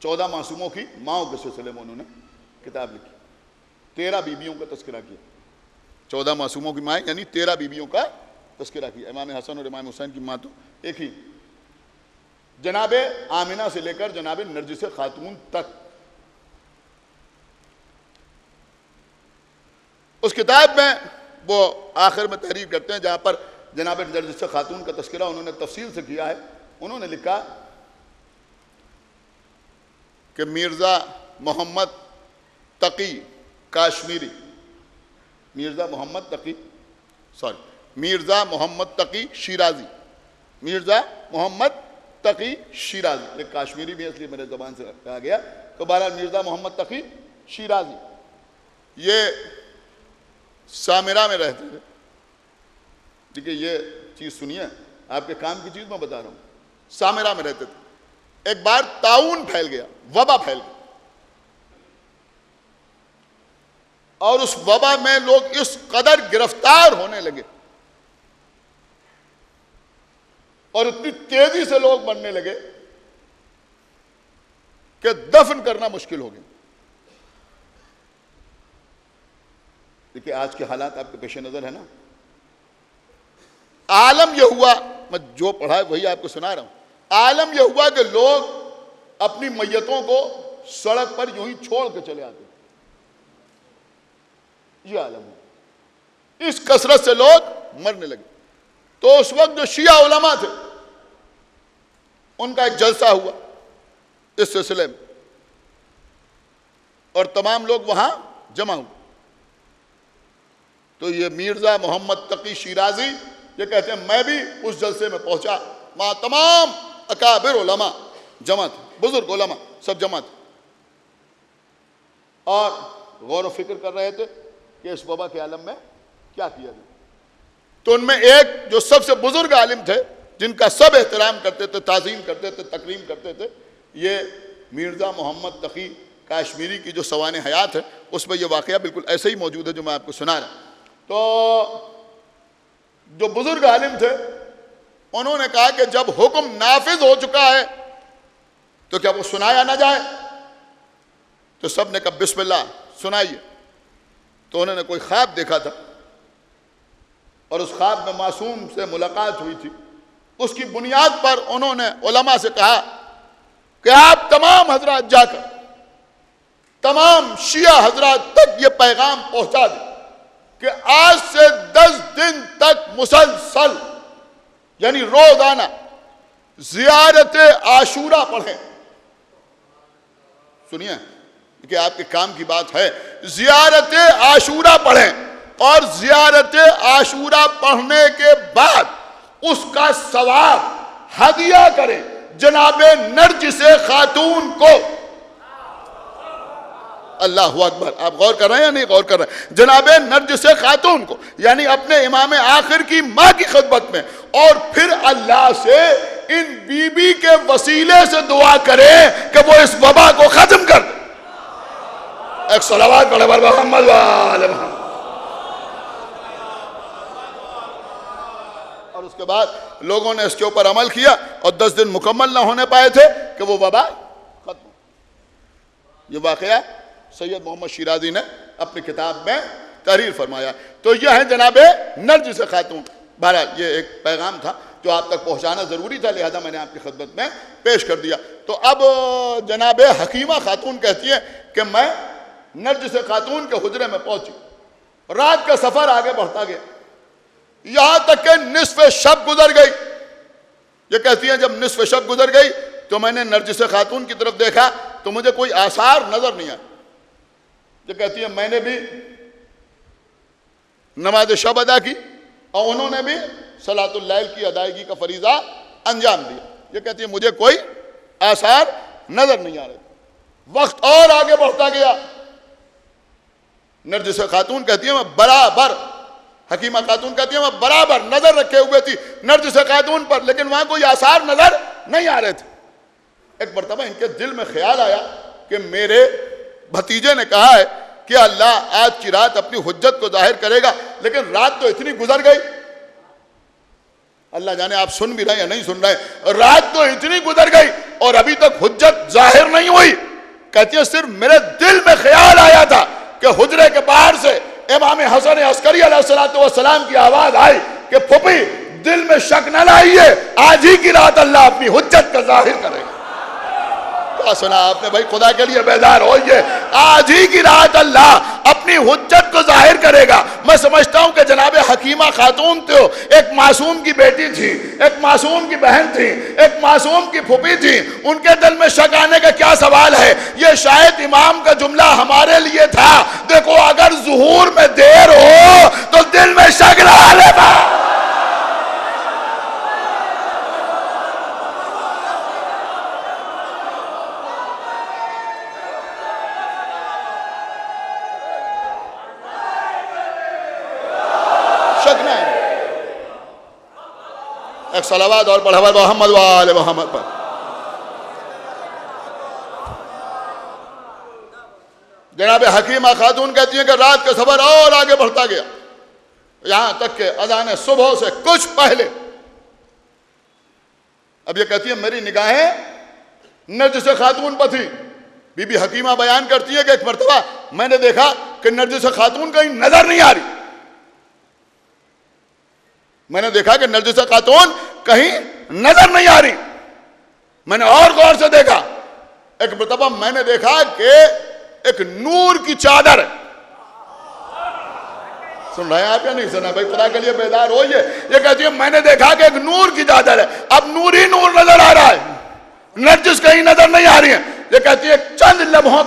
14 मासूमों की माओं के सिलसिले में उन्होंने किताब लिखी। 13 बीबियों का तस्करा किया, 14 मासूमों की माएँ यानी 13 बीबियों का तस्करा किया। इमाम हसन और इमाम हुसैन की माँ तो एक ही, जनाबे आमिना से लेकर जनाबे नरजिस खातून तक। उस किताब में वो आखिर में तहरीर करते हैं जहाँ पर जनाबे नरजिस खातून का तस्करा उन्होंने तफसील से किया है। उन्होंने लिखा कि मिर्ज़ा मोहम्मद तकी काश्मीरी, मिर्ज़ा मोहम्मद तकी शिराजी, मिर्ज़ा मोहम्मद तकी शिराजी, एक काश्मीरी भी है इसलिए मेरे ज़बान से कहा गया। तो बहरहाल मिर्ज़ा मोहम्मद तकी शिराजी ये सामिरा में रहते थे। देखिए ये चीज़ सुनिए, आपके काम की चीज़ मैं बता रहा हूँ। सामिरा में रहते थे। एक बार ताउन फैल गया, वबा फैल गया, और उस वबा में लोग इस कदर गिरफ्तार होने लगे और इतनी तेजी से लोग मरने लगे कि दफन करना मुश्किल हो गया। देखिए आज के हालात आपके पेश नजर है ना। आलम यह हुआ, मैं जो पढ़ा है वही आपको सुना रहा हूं। आलम यह हुआ कि लोग अपनी मैयतों को सड़क पर यूं ही छोड़ के चले आते, ये आलम है। इस कसरत से लोग मरने लगे। तो उस वक्त जो शिया उलमा थे उनका एक जलसा हुआ इस सिलसिले में और तमाम लोग वहां जमा हुए। तो ये मिर्ज़ा मोहम्मद तकी शिराजी ये कहते हैं मैं भी उस जलसे में पहुंचा, वहां तमाम अकाबिर उलमा जमा थे, बुजुर्ग उलमा सब जमा थे और गौर व फिक्र कर रहे थे कि इस वबा के आलम में क्या किया जाए। तो उनमें एक जो सबसे बुजुर्ग आलिम थे जिनका सब एहतराम करते थे, ताज़ीम करते थे, तकरीम करते थे, ये मिर्ज़ा मोहम्मद तकी काश्मीरी की जो सवाने हयात है उसमें ये वाक़या बिल्कुल ऐसे ही मौजूद है जो मैं आपको सुना रहा। तो जो बुजुर्ग आलिम थे उन्होंने कहा कि जब हुक्म नाफिज हो चुका है तो क्या वो सुनाया ना जाए। तो सब ने कहा बिस्मिल्लाह सुनाइए। तो उन्होंने कोई ख्वाब देखा था और उस ख्वाब में मासूम से मुलाकात हुई थी। उसकी बुनियाद पर उन्होंने उलमा से कहा कि आप तमाम हजरात जाकर तमाम शिया हजरात तक ये पैगाम पहुंचा दें कि आज से 10 दिन तक मुसलसल यानी रोजाना जियारत आशूरा पढ़ें। सुनिए कि आपके काम की बात है, जियारत आशूरा पढ़ें और जियारत आशूरा पढ़ने के बाद उसका सवाब हदिया करें जनाबे नरजिस खातून को। अल्लाहु अकबर। आप गौर कर रहे हैं या नहीं गौर कर रहे हैं? जनाबे नरजिस खातून को यानी अपने इमाम आखिर की माँ की खिदमत में, और फिर अल्लाह से इन बीबी के वसीले से दुआ करें कि वो इस वबा को खत्म कर दे। एक सलावत पढ़े मोहम्मद वाले मोहम्मद। और उसके बाद लोगों ने इसके ऊपर अमल किया और 10 दिन मुकम्मल ना होने पाए थे कि वो वबा खत्म। ये वाकया सैयद मोहम्मद शिराजी ने अपनी किताब में तहरीर फरमाया। तो यह है जनाब नरगिस खातून। बहरहाल ये एक पैगाम था जो आप तक पहुंचाना ज़रूरी था, लिहाजा मैंने आपकी खिदमत में पेश कर दिया। तो अब जनाब हकीमा खातून कहती है कि मैं नरगिस खातून के हुजरे में पहुंची, रात का सफ़र आगे बढ़ता गया, यहाँ तक कि निस्फ शब गुजर गई। ये कहती है जब निस्फ शब गुजर गई तो मैंने नरगिस खातून की तरफ देखा तो मुझे कोई आसार नज़र नहीं आया। ये कहती है मैंने भी नमाज शब अदा की और उन्होंने भी सलातुल लैल की अदायगी का फरीज़ा अंजाम दिया। ये कहती है मुझे कोई आसार नज़र नहीं आ रहे। वक्त और आगे बढ़ता गया। नरगिस खातून कहती है मैं बराबर, हकीमा खातून कहती है मैं बराबर नज़र रखे हुए थी नरगिस खातून पर, लेकिन वहाँ कोई आसार नज़र नहीं आ रहे थे। एक मरतबा इनके दिल में ख्याल आया कि मेरे भतीजे ने कहा है कि अल्लाह आज की रात अपनी हुज्जत को जाहिर करेगा, लेकिन रात तो इतनी गुजर गई। अल्लाह जाने आप सुन भी रहे या नहीं सुन रहे, रात तो इतनी गुजर गई और अभी तक हुज्जत जाहिर नहीं हुई। कहती है सिर्फ मेरे दिल में ख्याल आया था कि हुजरे के बाहर से इमाम हसन अस्करी अलैहिस्सलाम की आवाज आई कि फुफी दिल में शक न लाइए, आज ही की रात अल्लाह अपनी हुज्जत का जाहिर करेगा। क्या सुना आपने भाई, खुदा के लिए बेदार होइए, आज ही की रात अल्लाह अपनी हुज्जत को जाहिर करेगा। मैं समझता हूं कि जनाब हकीमा खातून तो एक मासूम की बेटी थी, एक मासूम की बहन थी, एक मासूम की फूफी थी, उनके दिल में शक आने का क्या सवाल है। ये शायद इमाम का जुमला हमारे लिए था, देखो अगर ज़ुहूर में देर हो तो दिल में शक ना लेगा। एक सलावत और बढ़ावा मोहम्मद वाले मोहम्मद पर। जनाब हकीमा खातून कहती है कि रात का सफर और आगे बढ़ता गया, यहां तक के अज़ान सुबह से कुछ पहले। अब ये कहती है मेरी निगाहें नरगिस खातून पर थी। बीबी हकीमा बयान करती है कि एक मरतबा मैंने देखा कि नरगिस खातून कहीं नजर नहीं आ रही। मैंने देखा कि नरगिस खातून कहीं नजर नहीं आ रही। मैंने और गौर से देखा, एक मरतबा मैंने देखा कि एक नूर की चादर, सुन रहे हैं आप या नहीं सुना भाई, खुदा के लिए बेदार हो। ये कहती है मैंने देखा कि एक नूर की चादर है। अब नूर ही नूर नजर आ रहा है, नरगिस कहीं नजर नहीं आ रही है। ये कहती है चंद लम्हों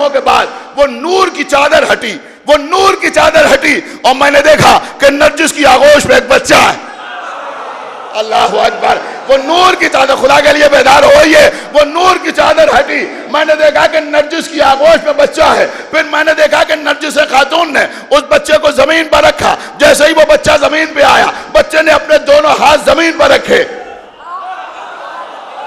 के बाद वो नूर की चादर हटी, वो नूर की चादर हटी और मैंने देखा कि नरगिस की आगोश में एक बच्चा है। अल्लाह अकबर। वो नूर की चादर, खुदा के लिए बेदार होइए, वो नूर की चादर हटी। मैंने देखा कि नरगिस की आगोश में बच्चा है। फिर मैंने देखा कि नरगिस खातून ने उस बच्चे को जमीन पर रखा। जैसे ही वो बच्चा जमीन पे आया, बच्चे ने अपने दोनों हाथ जमीन पर रखे।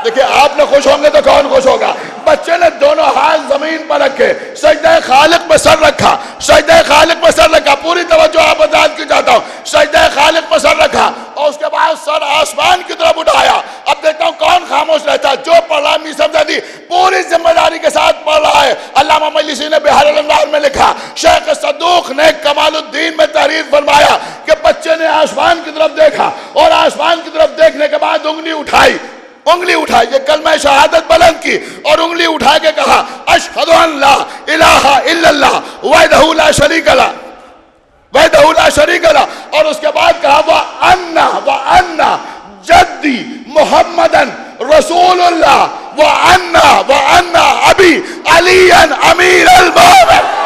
देखिए आप लोग खुश होंगे तो कौन खुश होगा। बच्चे ने दोनों हाथ जमीन पर रखे, सजदा खालिक में सर रखा, सजदा खालिक में सर रखा। पूरी तवज्जो आप आजाद की चाहता हूँ। सजदा खालिक में सर रखा और उसके बाद सर आसमान की तरफ उठाया। अब देखता हूँ कौन खामोश रहता। जो पढ़ रहा मीसमदी पूरी जिम्मेदारी के साथ पढ़ रहा है। अल्लामा मजलिसी ने बिहार अल-अंवार में लिखा, शेख सदूक ने कमालुद्दीन में तहरीर फरमाया कि बच्चे ने आसमान की तरफ देखा और आसमान की तरफ देखने के बाद उंगली उठाई, ये कलमा शहादत बुलंद की और उंगली उठा के कहा अशहदु अन ला इलाहा इल्लल्लाह वहदहु ला शरीका ला। और उसके बाद कहा व अन्ना जद्दी मुहम्मदन रसूलुल्लाह व अन्ना अबी अलीयन अमीर अल मोमिनीन।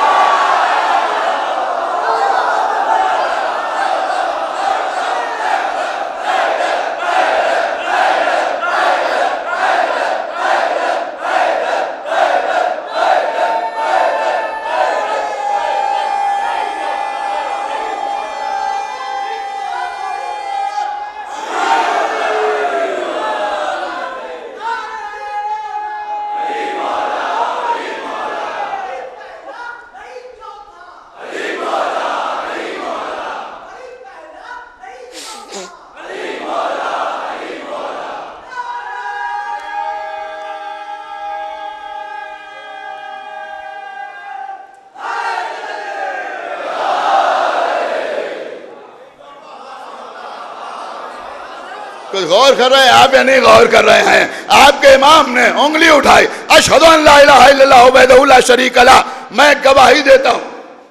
कुछ गौर कर रहे हैं आप या नहीं गौर कर रहे हैं? आपके इमाम ने उंगली उठाई, अशहदु अन ला इलाहा इल्लल्लाहु वहदहु ला शरीक लह, मैं गवाही देता हूं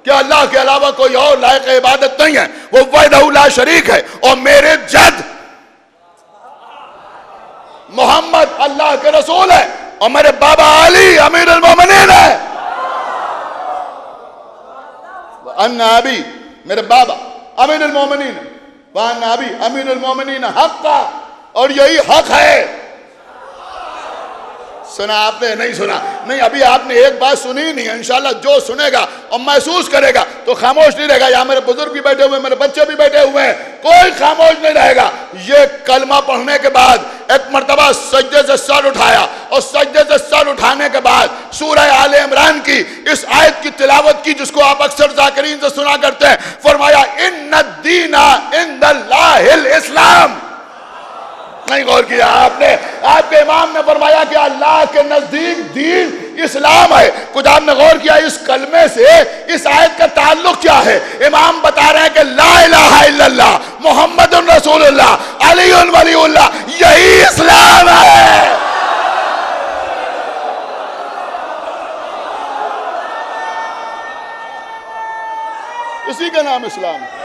कि अल्लाह के अलावा कोई और लायक इबादत नहीं है, वो वहदहु ला शरीक है, और मेरे जद मोहम्मद अल्लाह के रसूल है, और मेरे बाबा अली अमीरुल मोमिनीन है। अन्ना अबी, मेरे बाबा अमीरुल मोमिनीन, वन्ना अबी अमीरुल मोमिनीन हक़्क़ा, और यही हक है। सुना आपने? नहीं सुना? नहीं, अभी आपने एक बात सुनी नहीं। इंशाल्लाह जो सुनेगा और महसूस करेगा तो खामोश नहीं रहेगा। यहाँ मेरे बुजुर्ग भी बैठे हुए हैं, मेरे बच्चे भी बैठे हुए हैं, कोई खामोश नहीं रहेगा। ये कलमा पढ़ने के बाद एक मर्तबा सजदे से सर उठाया, और सजदे से सर उठाने के बाद सूरह आले इमरान की इस आयत की तिलावत की, जिसको आप अक्सर ज़ाकिरीन से सुना करते हैं। फरमाया इन्नद्दीना इंदल्लाहिल इस्लाम। नहीं गौर किया आपने? आपके इमाम ने फरमाया कि अल्लाह के नजदीक दीन इस्लाम है। कुछ आपने गौर किया इस कलमे से इस आयत का ताल्लुक क्या है? इमाम बता रहे हैं कि ला इलाहा इल्लल्लाह मुहम्मदुर रसूलुल्लाह अलीयुल वलीउल्लाह, यही इस्लाम है। इसी का नाम इस्लाम है।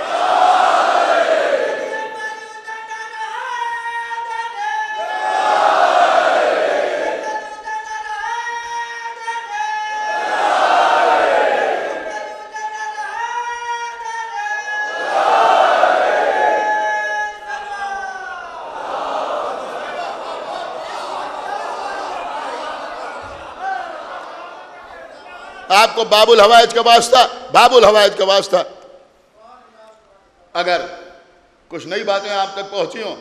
आपको बाबुल हवाइज का वास्ता, बाबुल हवाइज का वास्ता, अगर कुछ नई बातें आप तक पहुंची हो,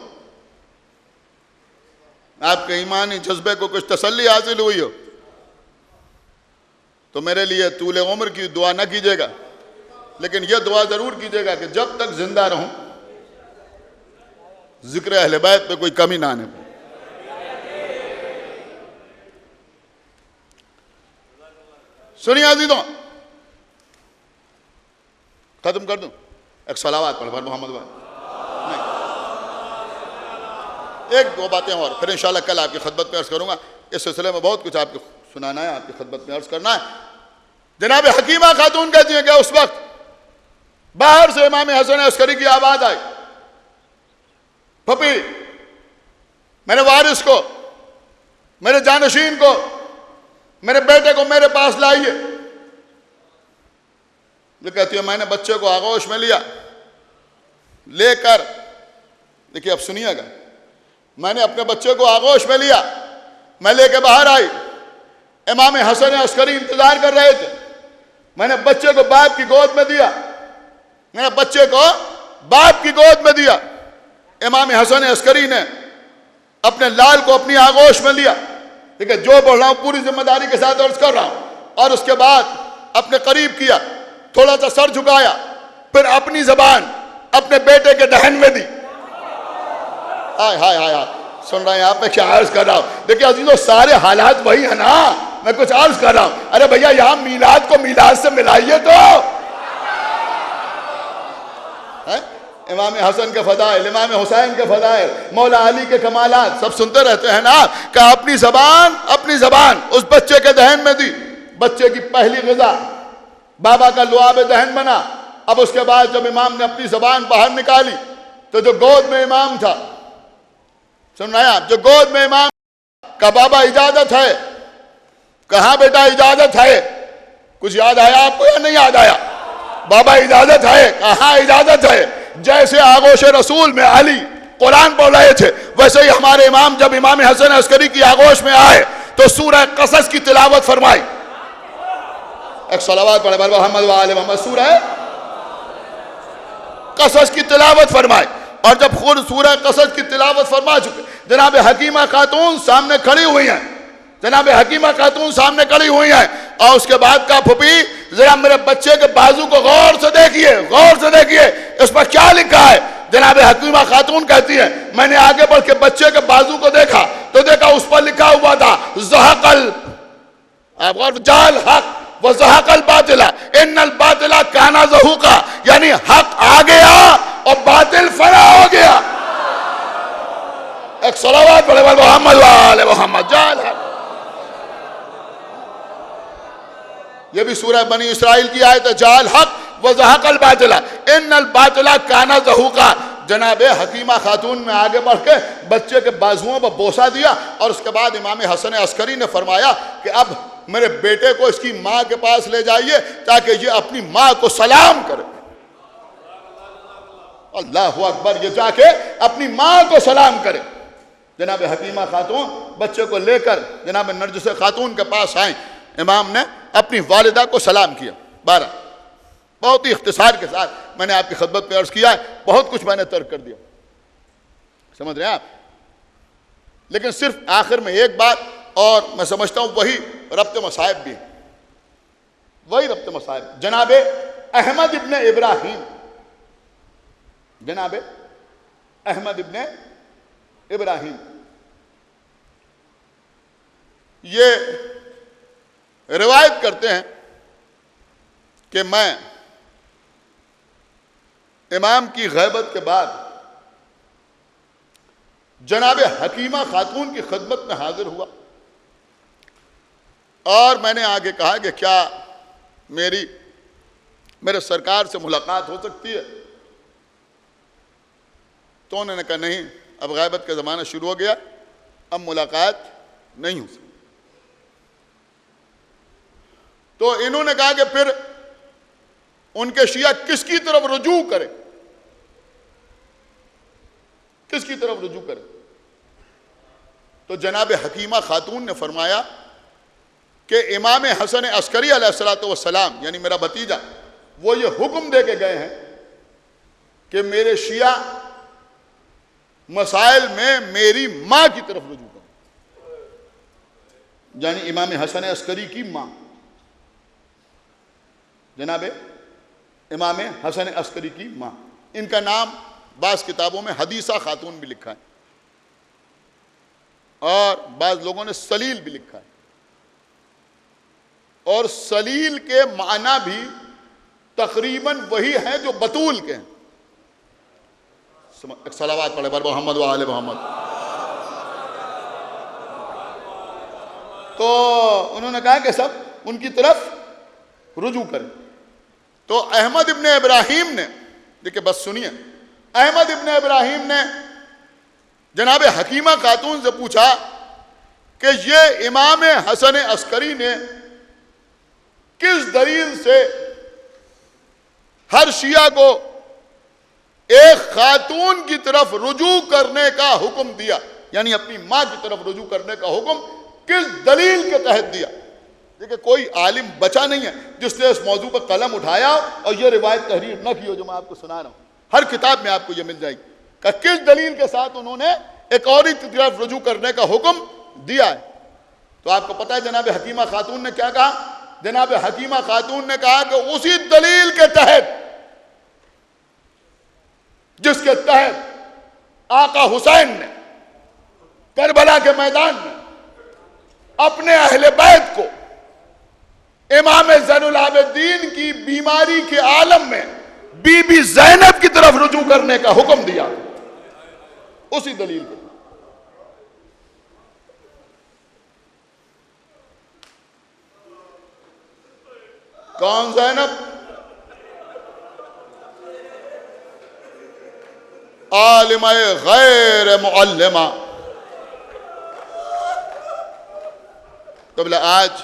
आपके ईमानी जज्बे को कुछ तसल्ली हासिल हुई हो, तो मेरे लिए तूले उम्र की दुआ न कीजिएगा, लेकिन यह दुआ जरूर कीजिएगा कि जब तक जिंदा रहूं जिक्र अहले बैत पे कोई कमी ना आने पाए। सुनिए अज़ीज़ों, खत्म कर दूं, एक सलावात पढ़ मोहम्मद भाई, एक दो बातें और, फिर इंशाल्लाह कल आपकी खिदमत में अर्ज़ करूंगा। इस सिलसिले में बहुत कुछ आपको सुनाना है, आपकी खिदमत में अर्ज़ करना है। जनाब हकीमा खातून कहती हैं कि उस वक्त बाहर से इमाम हसन अस्करी की आवाज़ आई, पपी मेरे वारिस को, मेरे जानशीन को, मेरे बेटे को मेरे पास लाइए। ये कहती है मैंने बच्चे को आगोश में लिया, लेकर, देखिए अब सुनिएगा, मैंने अपने बच्चे को आगोश में लिया, मैं लेके बाहर आई, इमाम हसन अस्करी इंतजार कर रहे थे। मैंने बच्चे को बाप की गोद में दिया, मैंने बच्चे को बाप की गोद में दिया। इमाम हसन अस्करी ने अपने लाल को अपनी आगोश में लिया। ठीक है, जो बोल रहा हूं पूरी जिम्मेदारी के साथ अर्ज कर रहा हूं। और उसके बाद अपने करीब किया, थोड़ा सा सर झुकाया, फिर अपनी जबान अपने बेटे के दहन में दी। हाय हाय हाय हाय, सुन रहे हैं आप? मैं क्या अर्ज कर रहा हूं? देखिए अजीजों, सारे हालात वही है ना, मैं कुछ अर्ज कर रहा हूं। अरे भैया यहां मीलाद को मीलाद से मिलाइए तो है? इमाम हसन के फदाइल, इमाम हुसैन के फदाइल, मौला अली के कमालात सब सुनते रहते हैं ना। कि अपनी जबान उस बच्चे के दहन में दी। बच्चे की पहली ग़िज़ा बाबा का लुआब दहन बना। अब उसके बाद जब इमाम ने अपनी जबान बाहर निकाली तो जो गोद में इमाम था, सुन रहे हैं आप, जो गोद में इमाम का, बाबा इजाजत है, कहा बेटा इजाजत है? कुछ याद आया आपको या नहीं याद आया? बाबा इजाजत है, कहा इजाजत है? जैसे आगोश रसूल में अली कुरान पढ़ रहे थे, वैसे ही हमारे इमाम जब इमाम हसन अस्करी की आगोश में आए तो सूरह क़सस की तिलावत फरमाई। एक सलावत पढ़े मोहम्मद व आले मोहम्मद, सूरह क़सस की तिलावत फरमाई। और जब खुद सूरह क़सस की तिलावत फरमा चुके, जनाब हकीमा खातून सामने खड़ी हुई हैं, जनाब हकीमा खातून सामने खड़ी हुई हैं। और उसके बाद का फुपी जरा मेरे बच्चे के बाजू को गौर से देखिए, गौर से देखिए, इस पर क्या लिखा है। जनाब हकीमा खातून कहती है मैंने आगे बढ़ के बच्चे के बाजू को देखा तो देखा उस पर लिखा हुआ था ज़हक़ल, आप जाल हक व ज़हक़ल बातिला इन्नल बातिला काना ज़हूक़ा, यानी हक आ गया और बातिल फना हो गया। सलावत पढ़े मोहम्मद व आले मोहम्मद। जाल हक। ये भी सूरह बनी इसराइल की आयत है। जाल हक व ज़हक़ल बातिला इन्नल बातिला काना ज़हूक़ा। जनाब हकीमा खातून ने आगे बढ़ के बच्चे के बाजुओं पर बोसा दिया और उसके बाद इमाम हसन अस्करी ने फरमाया कि अब मेरे बेटे को इसकी माँ के पास ले जाइए ताकि ये अपनी माँ को सलाम करे। अल्लाहु अकबर। ये जाके अपनी माँ को सलाम करे। जनाब हकीमा खातून बच्चे को लेकर जनाब नरगिस खातून के पास आए। इमाम ने अपनी वालिदा को सलाम किया। 12 बहुत ही इख्तिसार के साथ मैंने आपकी खिदमत में अर्ज किया है। बहुत कुछ मैंने तर्क कर दिया, समझ रहे हैं आप। लेकिन सिर्फ आखिर में एक बात, और मैं समझता हूं वही रब्त मसाइब भी है, वही रब्त मसाइब। जनाब अहमद इब्ने इब्राहिम, जनाब अहमद इब्ने इब्राहिम ये रिवायत करते हैं कि मैं इमाम की गैबत के बाद जनाब हकीमा खातून की खिदमत में हाजिर हुआ और मैंने आगे कहा कि क्या मेरे सरकार से मुलाकात हो सकती है। तो उन्होंने कहा नहीं, अब गैबत का ज़माना शुरू हो गया, अब मुलाकात नहीं हो सकती। तो इन्होंने कहा कि फिर उनके शिया किसकी तरफ रुजू करे, किसकी तरफ रुजू करे। तो जनाब हकीमा खातून ने फरमाया कि इमाम हसन अस्करी अलैहिस्सलातु वस्सलाम यानी मेरा भतीजा, वो ये हुक्म दे के गए हैं कि मेरे शिया मसाइल में मेरी माँ की तरफ रुजू करें, यानी इमाम हसन अस्करी की माँ, जनाब इमाम हसन अस्करी की माँ। इनका नाम बाज़ किताबों में हदीसा खातून भी लिखा है और बाज़ लोगों ने सलील भी लिखा है, और सलील के माना भी तकरीबन वही हैं जो बतूल के हैं। सलावत पढ़े बर मोहम्मद व आले मोहम्मद। तो उन्होंने कहा कि सब उनकी तरफ रुजू करें। तो अहमद इब्ने इब्राहिम ने, देखिए बस सुनिए, अहमद इब्ने इब्राहिम ने जनाब हकीमा खातून से पूछा कि ये इमाम हसन अस्करी ने किस दलील से हर शिया को एक खातून की तरफ रुजू करने का हुक्म दिया, यानी अपनी माँ की तरफ रुजू करने का हुक्म किस दलील के तहत दिया। देखिए कोई आलिम बचा नहीं है जिसने इस मौजू पर कलम उठाया और ये रिवायत तहरीर न की हो जो मैं आपको सुना रहा हूँ। हर किताब में आपको ये मिल जाएगी कि किस दलील के साथ उन्होंने एक और की तरफ रुजू करने का हुक्म दिया है। तो आपको पता है जनाब हकीमा खातून ने क्या कहा। जनाब हकीमा खातून ने कहा कि उसी दलील के तहत जिसके तहत आका हुसैन ने करबला के मैदान में अपने अहले बैत को इमाम ज़ैनुल आबिदीन की बीमारी के आलम में बीबी ज़ैनब की तरफ रुजू करने का हुक्म दिया, उसी दलील पे। कौन ज़ैनब? आलिमा गैर मुअल्लिमा। तो आज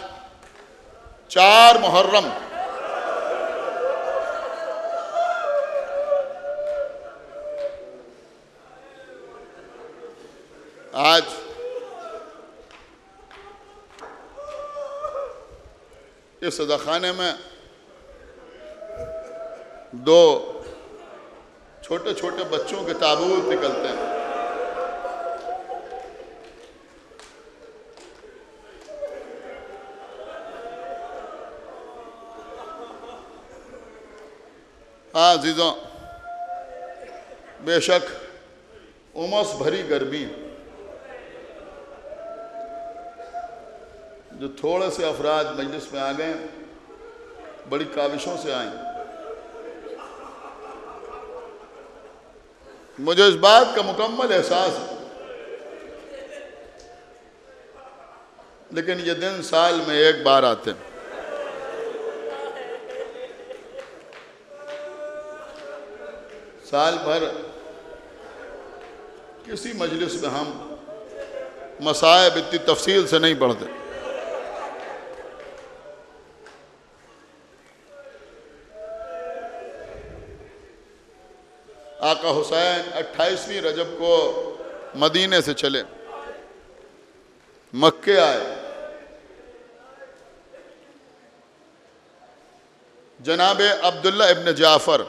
4 मुहर्रम आज इस सज़ाखाने में 2 छोटे छोटे बच्चों के ताबूत निकलते हैं। हाँ अजीज़ों, बेशक उमस भरी गर्मी, जो थोड़े से अफराद मजलिस में आ गए बड़ी काविशों से आए। मुझे इस बात का मुकम्मल एहसास है लेकिन ये दिन साल में एक बार आते हैं। साल भर किसी मजलिस में हम मसाइब इतनी तफसील से नहीं पढ़ते। आका हुसैन 28वीं रजब को मदीने से चले, मक्के आए। जनाब अब्दुल्ला इब्न जाफ़र,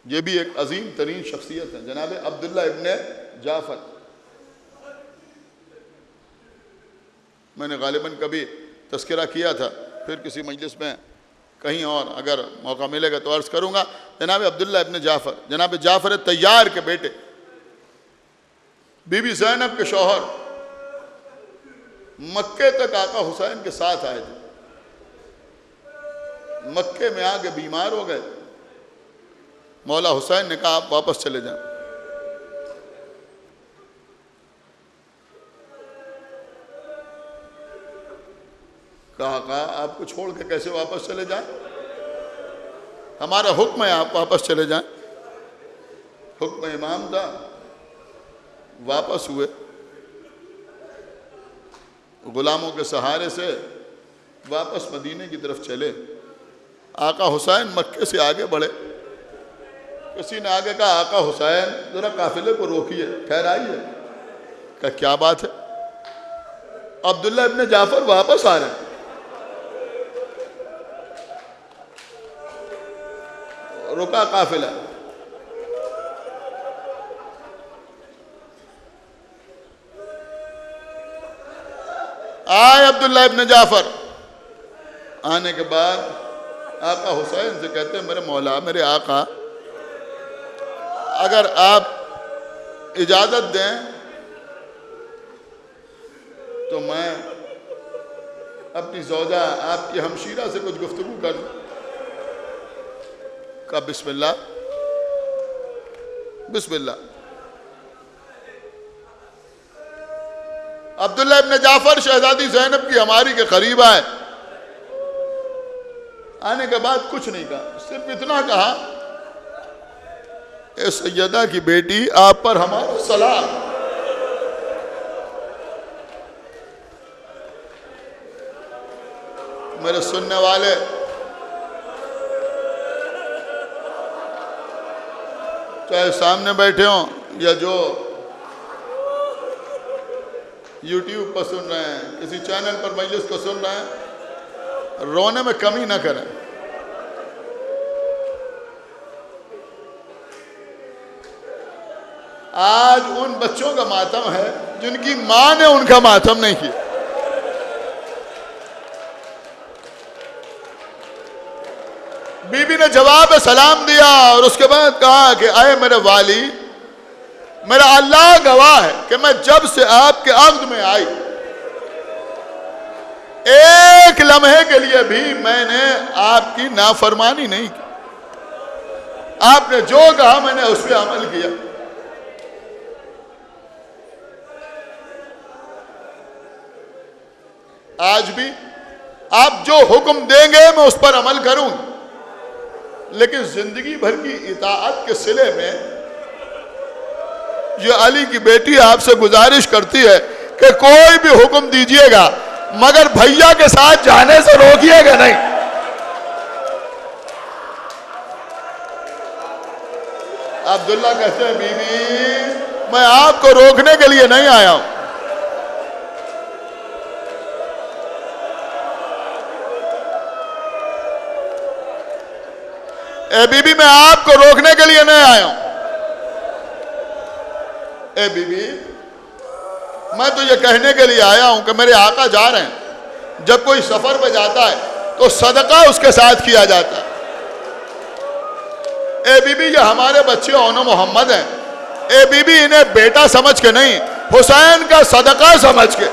ये भी एक अजीम तरीन शख्सियत है, जनाब अब्दुल्ला इब्न जाफ़र। मैंने गालिबन कभी तस्करा किया था, फिर किसी मजलिस में कहीं और अगर मौका मिलेगा तो अर्ज़ करूँगा। जनाब अब्दुल्ला इब्न जाफ़र, जनाब जाफ़र तैयार के बेटे, बीबी ज़ैनब के शौहर, मक्के तक आका हुसैन के साथ आए थे। मक्के में आके बीमार हो गए। मौला हुसैन ने कहा आप वापस चले जाएं। कहा आपको छोड़ के कैसे वापस चले जाएं? हमारा हुक्म है आप वापस चले जाएं। हुक्म इमाम था। वापस हुए, गुलामों के सहारे से वापस मदीने की तरफ चले। आका हुसैन मक्के से आगे बढ़े। किसी ने आगे कहा आका हुसैन जरा काफिले को रोकिए, ठहराइए। कहा क्या बात है? अब्दुल्ला इब्न जाफ़र वापस आ रहे हैं। रुका काफिला। आए अब्दुल्ला इब्न जाफ़र। आने के बाद आका हुसैन से कहते हैं मेरे मौला, मेरे आका, अगर आप इजाज़त दें तो मैं अपनी ज़ौजा आपकी हमशीरा से कुछ गुफ्तगू कर लूं। का बिस्मिल्लाह बिस्मिल्लाह। अब्दुल्ला इब्न जाफ़र शहजादी ज़ैनब की हमारी के करीब आए। आने के बाद कुछ नहीं कहा, सिर्फ इतना कहा ए सैयदा की बेटी, आप पर हमारा सलाम। मेरे सुनने वाले चाहे सामने बैठे हों या जो YouTube पर सुन रहे हैं, किसी चैनल पर मजलिस को सुन रहे हैं, रोने में कमी ना करें। आज उन बच्चों का मातम है जिनकी मां ने उनका मातम नहीं किया। बीबी ने जवाब सलाम दिया और उसके बाद कहा कि आए मेरे वाली, मेरा अल्लाह गवाह है कि मैं जब से आपके अक़्द में आई, एक लम्हे के लिए भी मैंने आपकी नाफरमानी नहीं की। आपने जो कहा मैंने उस पर अमल किया। आज भी आप जो हुक्म देंगे मैं उस पर अमल करूंगी, लेकिन जिंदगी भर की इताअत के सिले में ये अली की बेटी आपसे गुजारिश करती है कि कोई भी हुक्म दीजिएगा मगर भैया के साथ जाने से रोकिएगा नहीं। अब्दुल्ला कहते हैं बीबी मैं आपको रोकने के लिए नहीं आया हूं। ए बीबी मैं आपको रोकने के लिए नहीं आया हूं। ए बीबी मैं तो ये कहने के लिए आया हूं कि मेरे आका जा रहे हैं। जब कोई सफर पे जाता है तो सदका उसके साथ किया जाता है। ए बीबी ये हमारे बच्चे ओनो मोहम्मद हैं। ए बीबी इन्हें बेटा समझ के नहीं, हुसैन का सदका समझ के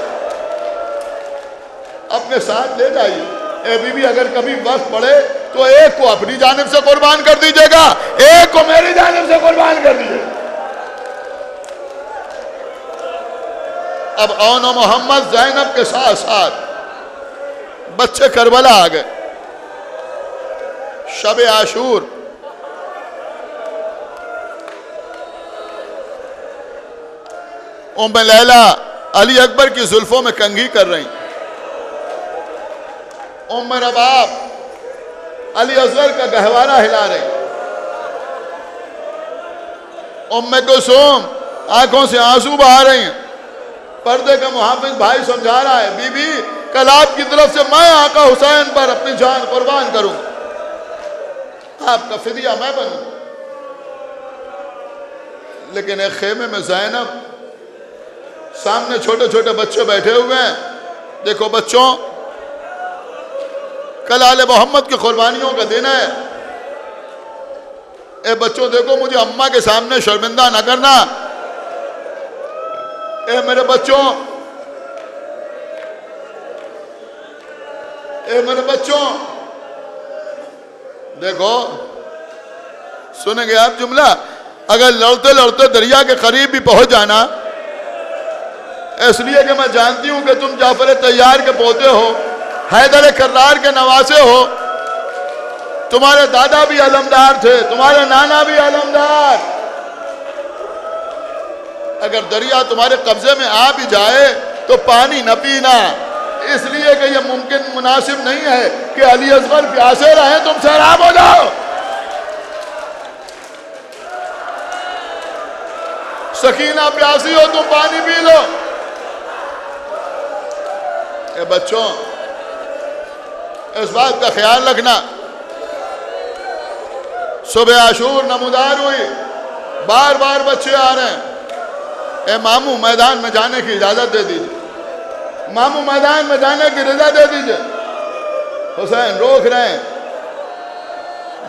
अपने साथ ले जाइए। ए बीबी अगर कभी वक्त पड़े तो एक को अपनी जानिब से कुर्बान कर दीजिएगा, एक को मेरी जानिब से कुर्बान कर दीजिएगा। अब औन मोहम्मद ज़ैनब के साथ साथ बच्चे करबला आ गए। शब आशूर उम्मे लैला अली अकबर की जुल्फों में कंघी कर रही, उम्मे रबाब अली असगर का गहवारा हिला रही, उम्मे कुसुम आंखों से आंसू बहा रही हैं। पर्दे का मुहाफिज भाई समझा रहा है, बीबी कल आपकी तरफ से मैं आका हुसैन पर अपनी जान कुर्बान करूंगा, आपका फिदिया मैं बनूं। लेकिन एक खेमे में ज़ैनब, सामने छोटे छोटे बच्चे बैठे हुए हैं। देखो बच्चों, कल आले मोहम्मद की कुर्बानियों का दिन है। ए बच्चों देखो, मुझे अम्मा के सामने शर्मिंदा ना करना। ए मेरे बच्चों, ए मेरे बच्चों, देखो सुनेंगे आप जुमला, अगर लड़ते लड़ते दरिया के करीब भी पहुंच जाना, इसलिए कि मैं जानती हूं कि तुम जाफर तैयार के पोते हो, हैदर कर्रार के नवासे हो, तुम्हारे दादा भी अलमदार थे, तुम्हारे नाना भी अलमदार। अगर दरिया तुम्हारे कब्जे में आ भी जाए तो पानी न पीना, इसलिए कि यह मुमकिन मुनासिब नहीं है कि अली असगर प्यासे रहे तुम सैराब हो जाओ। सकीना प्यासी हो तुम पानी पी लो। ए बच्चों, इस बात का ख्याल रखना, सुबह आशूर नमूदार हुई, बार बार बच्चे आ रहे हैं। ए मामू मैदान में जाने की इजाजत दे दीजिए, मामू मैदान में जाने की रजा दे दीजिए। हुसैन रोक रहे हैं।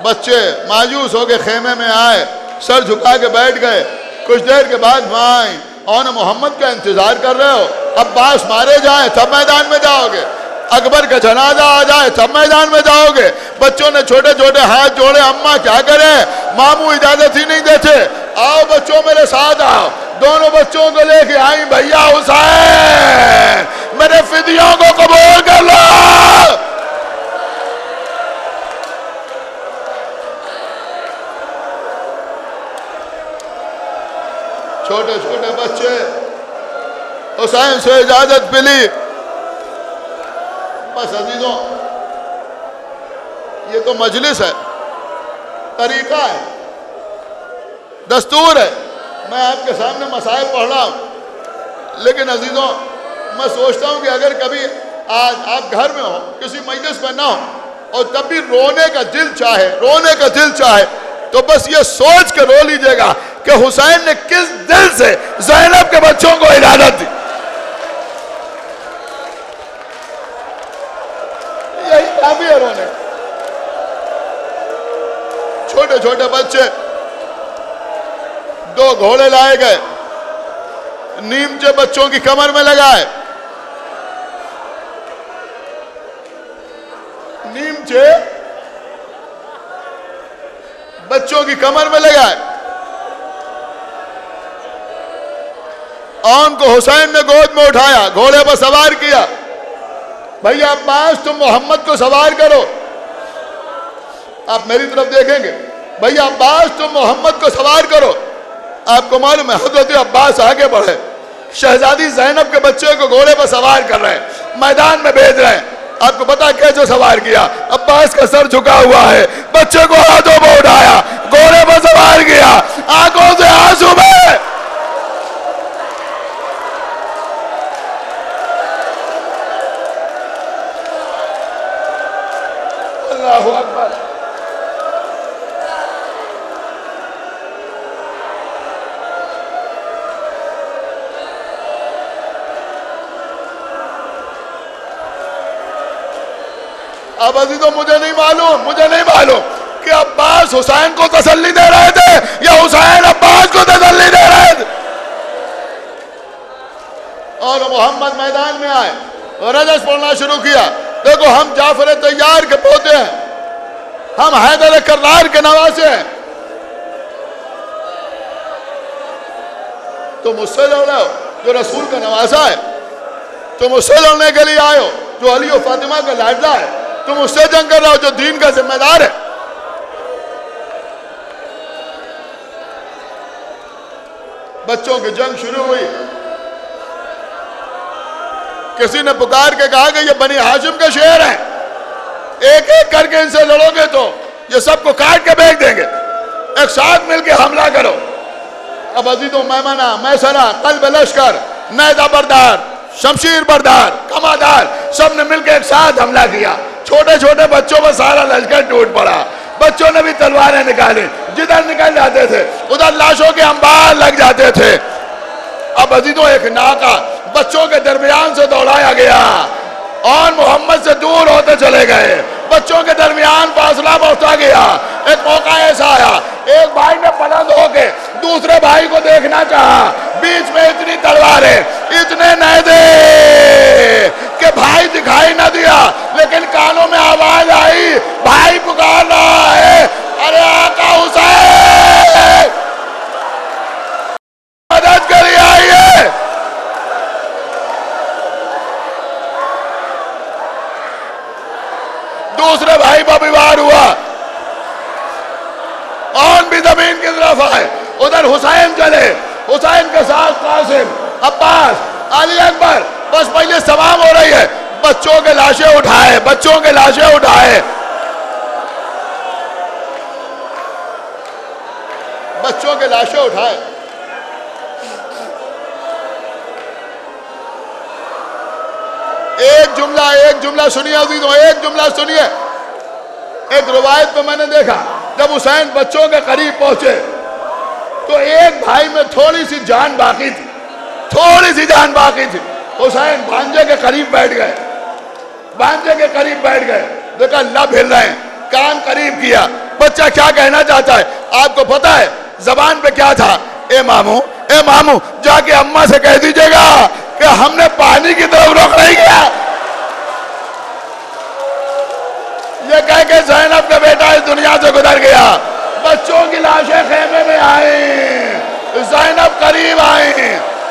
बच्चे मायूस होके खेमे में आए, सर झुका के बैठ गए। कुछ देर के बाद वहां आए, और मोहम्मद का इंतजार कर रहे हो, अब्बास मारे जाए तब मैदान में जाओगे, अकबर का जनाजा आ जाए तब मैदान में जाओगे। बच्चों ने छोटे छोटे हाथ जोड़े, अम्मा क्या करें, मामू इजाजत ही नहीं देते। आओ बच्चों मेरे साथ आओ। दोनों बच्चों को लेके आई, भैया हुसैन मेरे फिदियों को कबूल कर लो। छोटे छोटे बच्चे हुसैन से इजाजत मिली। बस अजीजों, ये तो मजलिस है, तरीका है, दस्तूर है। मैं आपके सामने मसाइल पढ़ रहा हूं, लेकिन अजीजों मैं सोचता हूं कि अगर कभी आज आप घर में हो, किसी मजलिस में ना हो, और तब भी रोने का दिल चाहे, रोने का दिल चाहे, तो बस ये सोच के रो लीजिएगा कि हुसैन ने किस दिल से ज़ैनब के बच्चों को इजाजत दी। यही काफी है रोने। छोटे छोटे बच्चे, दो घोड़े लाए गए, नीमचे बच्चों की कमर में लगाए, नीमचे बच्चों की कमर में लगाए, और उनको हुसैन ने गोद में उठाया, घोड़े पर सवार किया। भैया अब्बास तुम मोहम्मद को सवार करो। आप मेरी तरफ देखेंगे, भैया अब्बास तुम मोहम्मद को सवार करो। आपको मालूम है हजरत अब्बास आगे बढ़े, शहजादी ज़ैनब के बच्चे को घोड़े पर सवार कर रहे हैं, मैदान में भेज रहे हैं। आपको पता कैसे सवार किया? अब्बास का सर झुका हुआ है, बच्चे को हाथों में उठाया, घोड़े पर सवार किया, आंखों से आंसू में। अल्लाहु अकबर। अब अजीजों मुझे नहीं मालूम कि अब्बास हुसैन को तसल्ली दे रहे थे या हुसैन अब्बास को तसल्ली दे रहे थे। और मोहम्मद मैदान में आए और रजस पढ़ना शुरू किया। देखो हम जाफर तैयार के पोते हैं, हम हैदर कर्रार के नवासे हैं। तो मुझसे लड़ रहे हो, जो रसूल का नवासा है, तुम उससे लड़ने के लिए आए हो जो अली और फातिमा का लाडला है, तुम उससे जंग कर रहे हो जो दीन का जिम्मेदार है। बच्चों की जंग शुरू हुई, किसी ने पुकार के कहा कि ये बनी हाशिम के शेर हैं, एक एक करके इनसे लड़ोगे तो ये सबको काट के फेंक देंगे, एक साथ मिलकर हमला करो। अब अजीजों मैमना, मैसरा, कल्ब लश्कर, नैदा बरदार, शमशीर बरदार, कमादार, सब ने मिलकर एक साथ हमला किया। छोटे छोटे बच्चों पर सारा लश्कर टूट पड़ा। बच्चों ने भी तलवारें निकाली, जिधर निकल जाते थे उधर लाशों के अंबार लग जाते थे। अब अजीजों एक नाका बच्चों के दरमियान से दौड़ाया गया और मोहम्मद से दूर होते चले गए। बच्चों के दरमियान फासला बढ़ता गया। एक मौका ऐसा आया, एक भाई ने पलंग होके दूसरे भाई को देखना चाहा, बीच में इतनी तलवारें, इतने नैदे कि भाई दिखाई ना दिया, लेकिन कानों में आवाज आई, भाई पुकार रहा है, अरे आका हुसैन मदद करिए, आइए। दूसरे भाई पर भी वार हुआ और भी जमीन की तरफ आए। उधर हुसैन चले, हुसैन के साथ कासिम, अब्बास, अली अकबर। बस पहले सवाम हो रही है, बच्चों के लाशें उठाए, बच्चों के लाशें उठाए, बच्चों के लाशें उठाए। एक जुमला सुनिए अजीजों, एक जुमला सुनिए। एक रिवायत में मैंने देखा, जब हुसैन बच्चों के करीब पहुंचे तो एक भाई में थोड़ी सी जान बाकी थी, थोड़ी सी जान बाकी थी। हुसैन भांजे के करीब बैठ गए, भांजे के करीब बैठ गए, देखा लब हिल रहे हैं, कान करीब किया, बच्चा क्या कहना चाहता है आपको पता है? जबान पे क्या था? ए मामू जाके अम्मा से कह दीजिएगा कि हमने पानी की तरफ रुख नहीं किया। ये कह के ज़ैनब का बेटा इस दुनिया से गुजर गया। बच्चों की लाशें खेमे में आई, ज़ैनब करीब आई,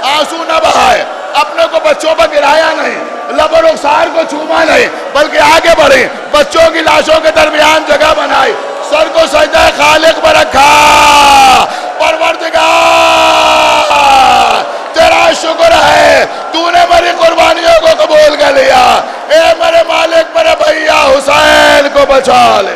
आंसू न बहाए, अपने को बच्चों पर गिराया नहीं, लबो रुखसार को छूमा नहीं, बल्कि आगे बढ़े, बच्चों की लाशों के दरमियान जगह बनाई, सर को सजदा खालिक पर रखा। परवरदिगार तेरा शुक्र है, तूने मेरी कुर्बानियों को कबूल कर लिया। ए मेरे मालिक, मेरे भैया हुसैन को बचा ले।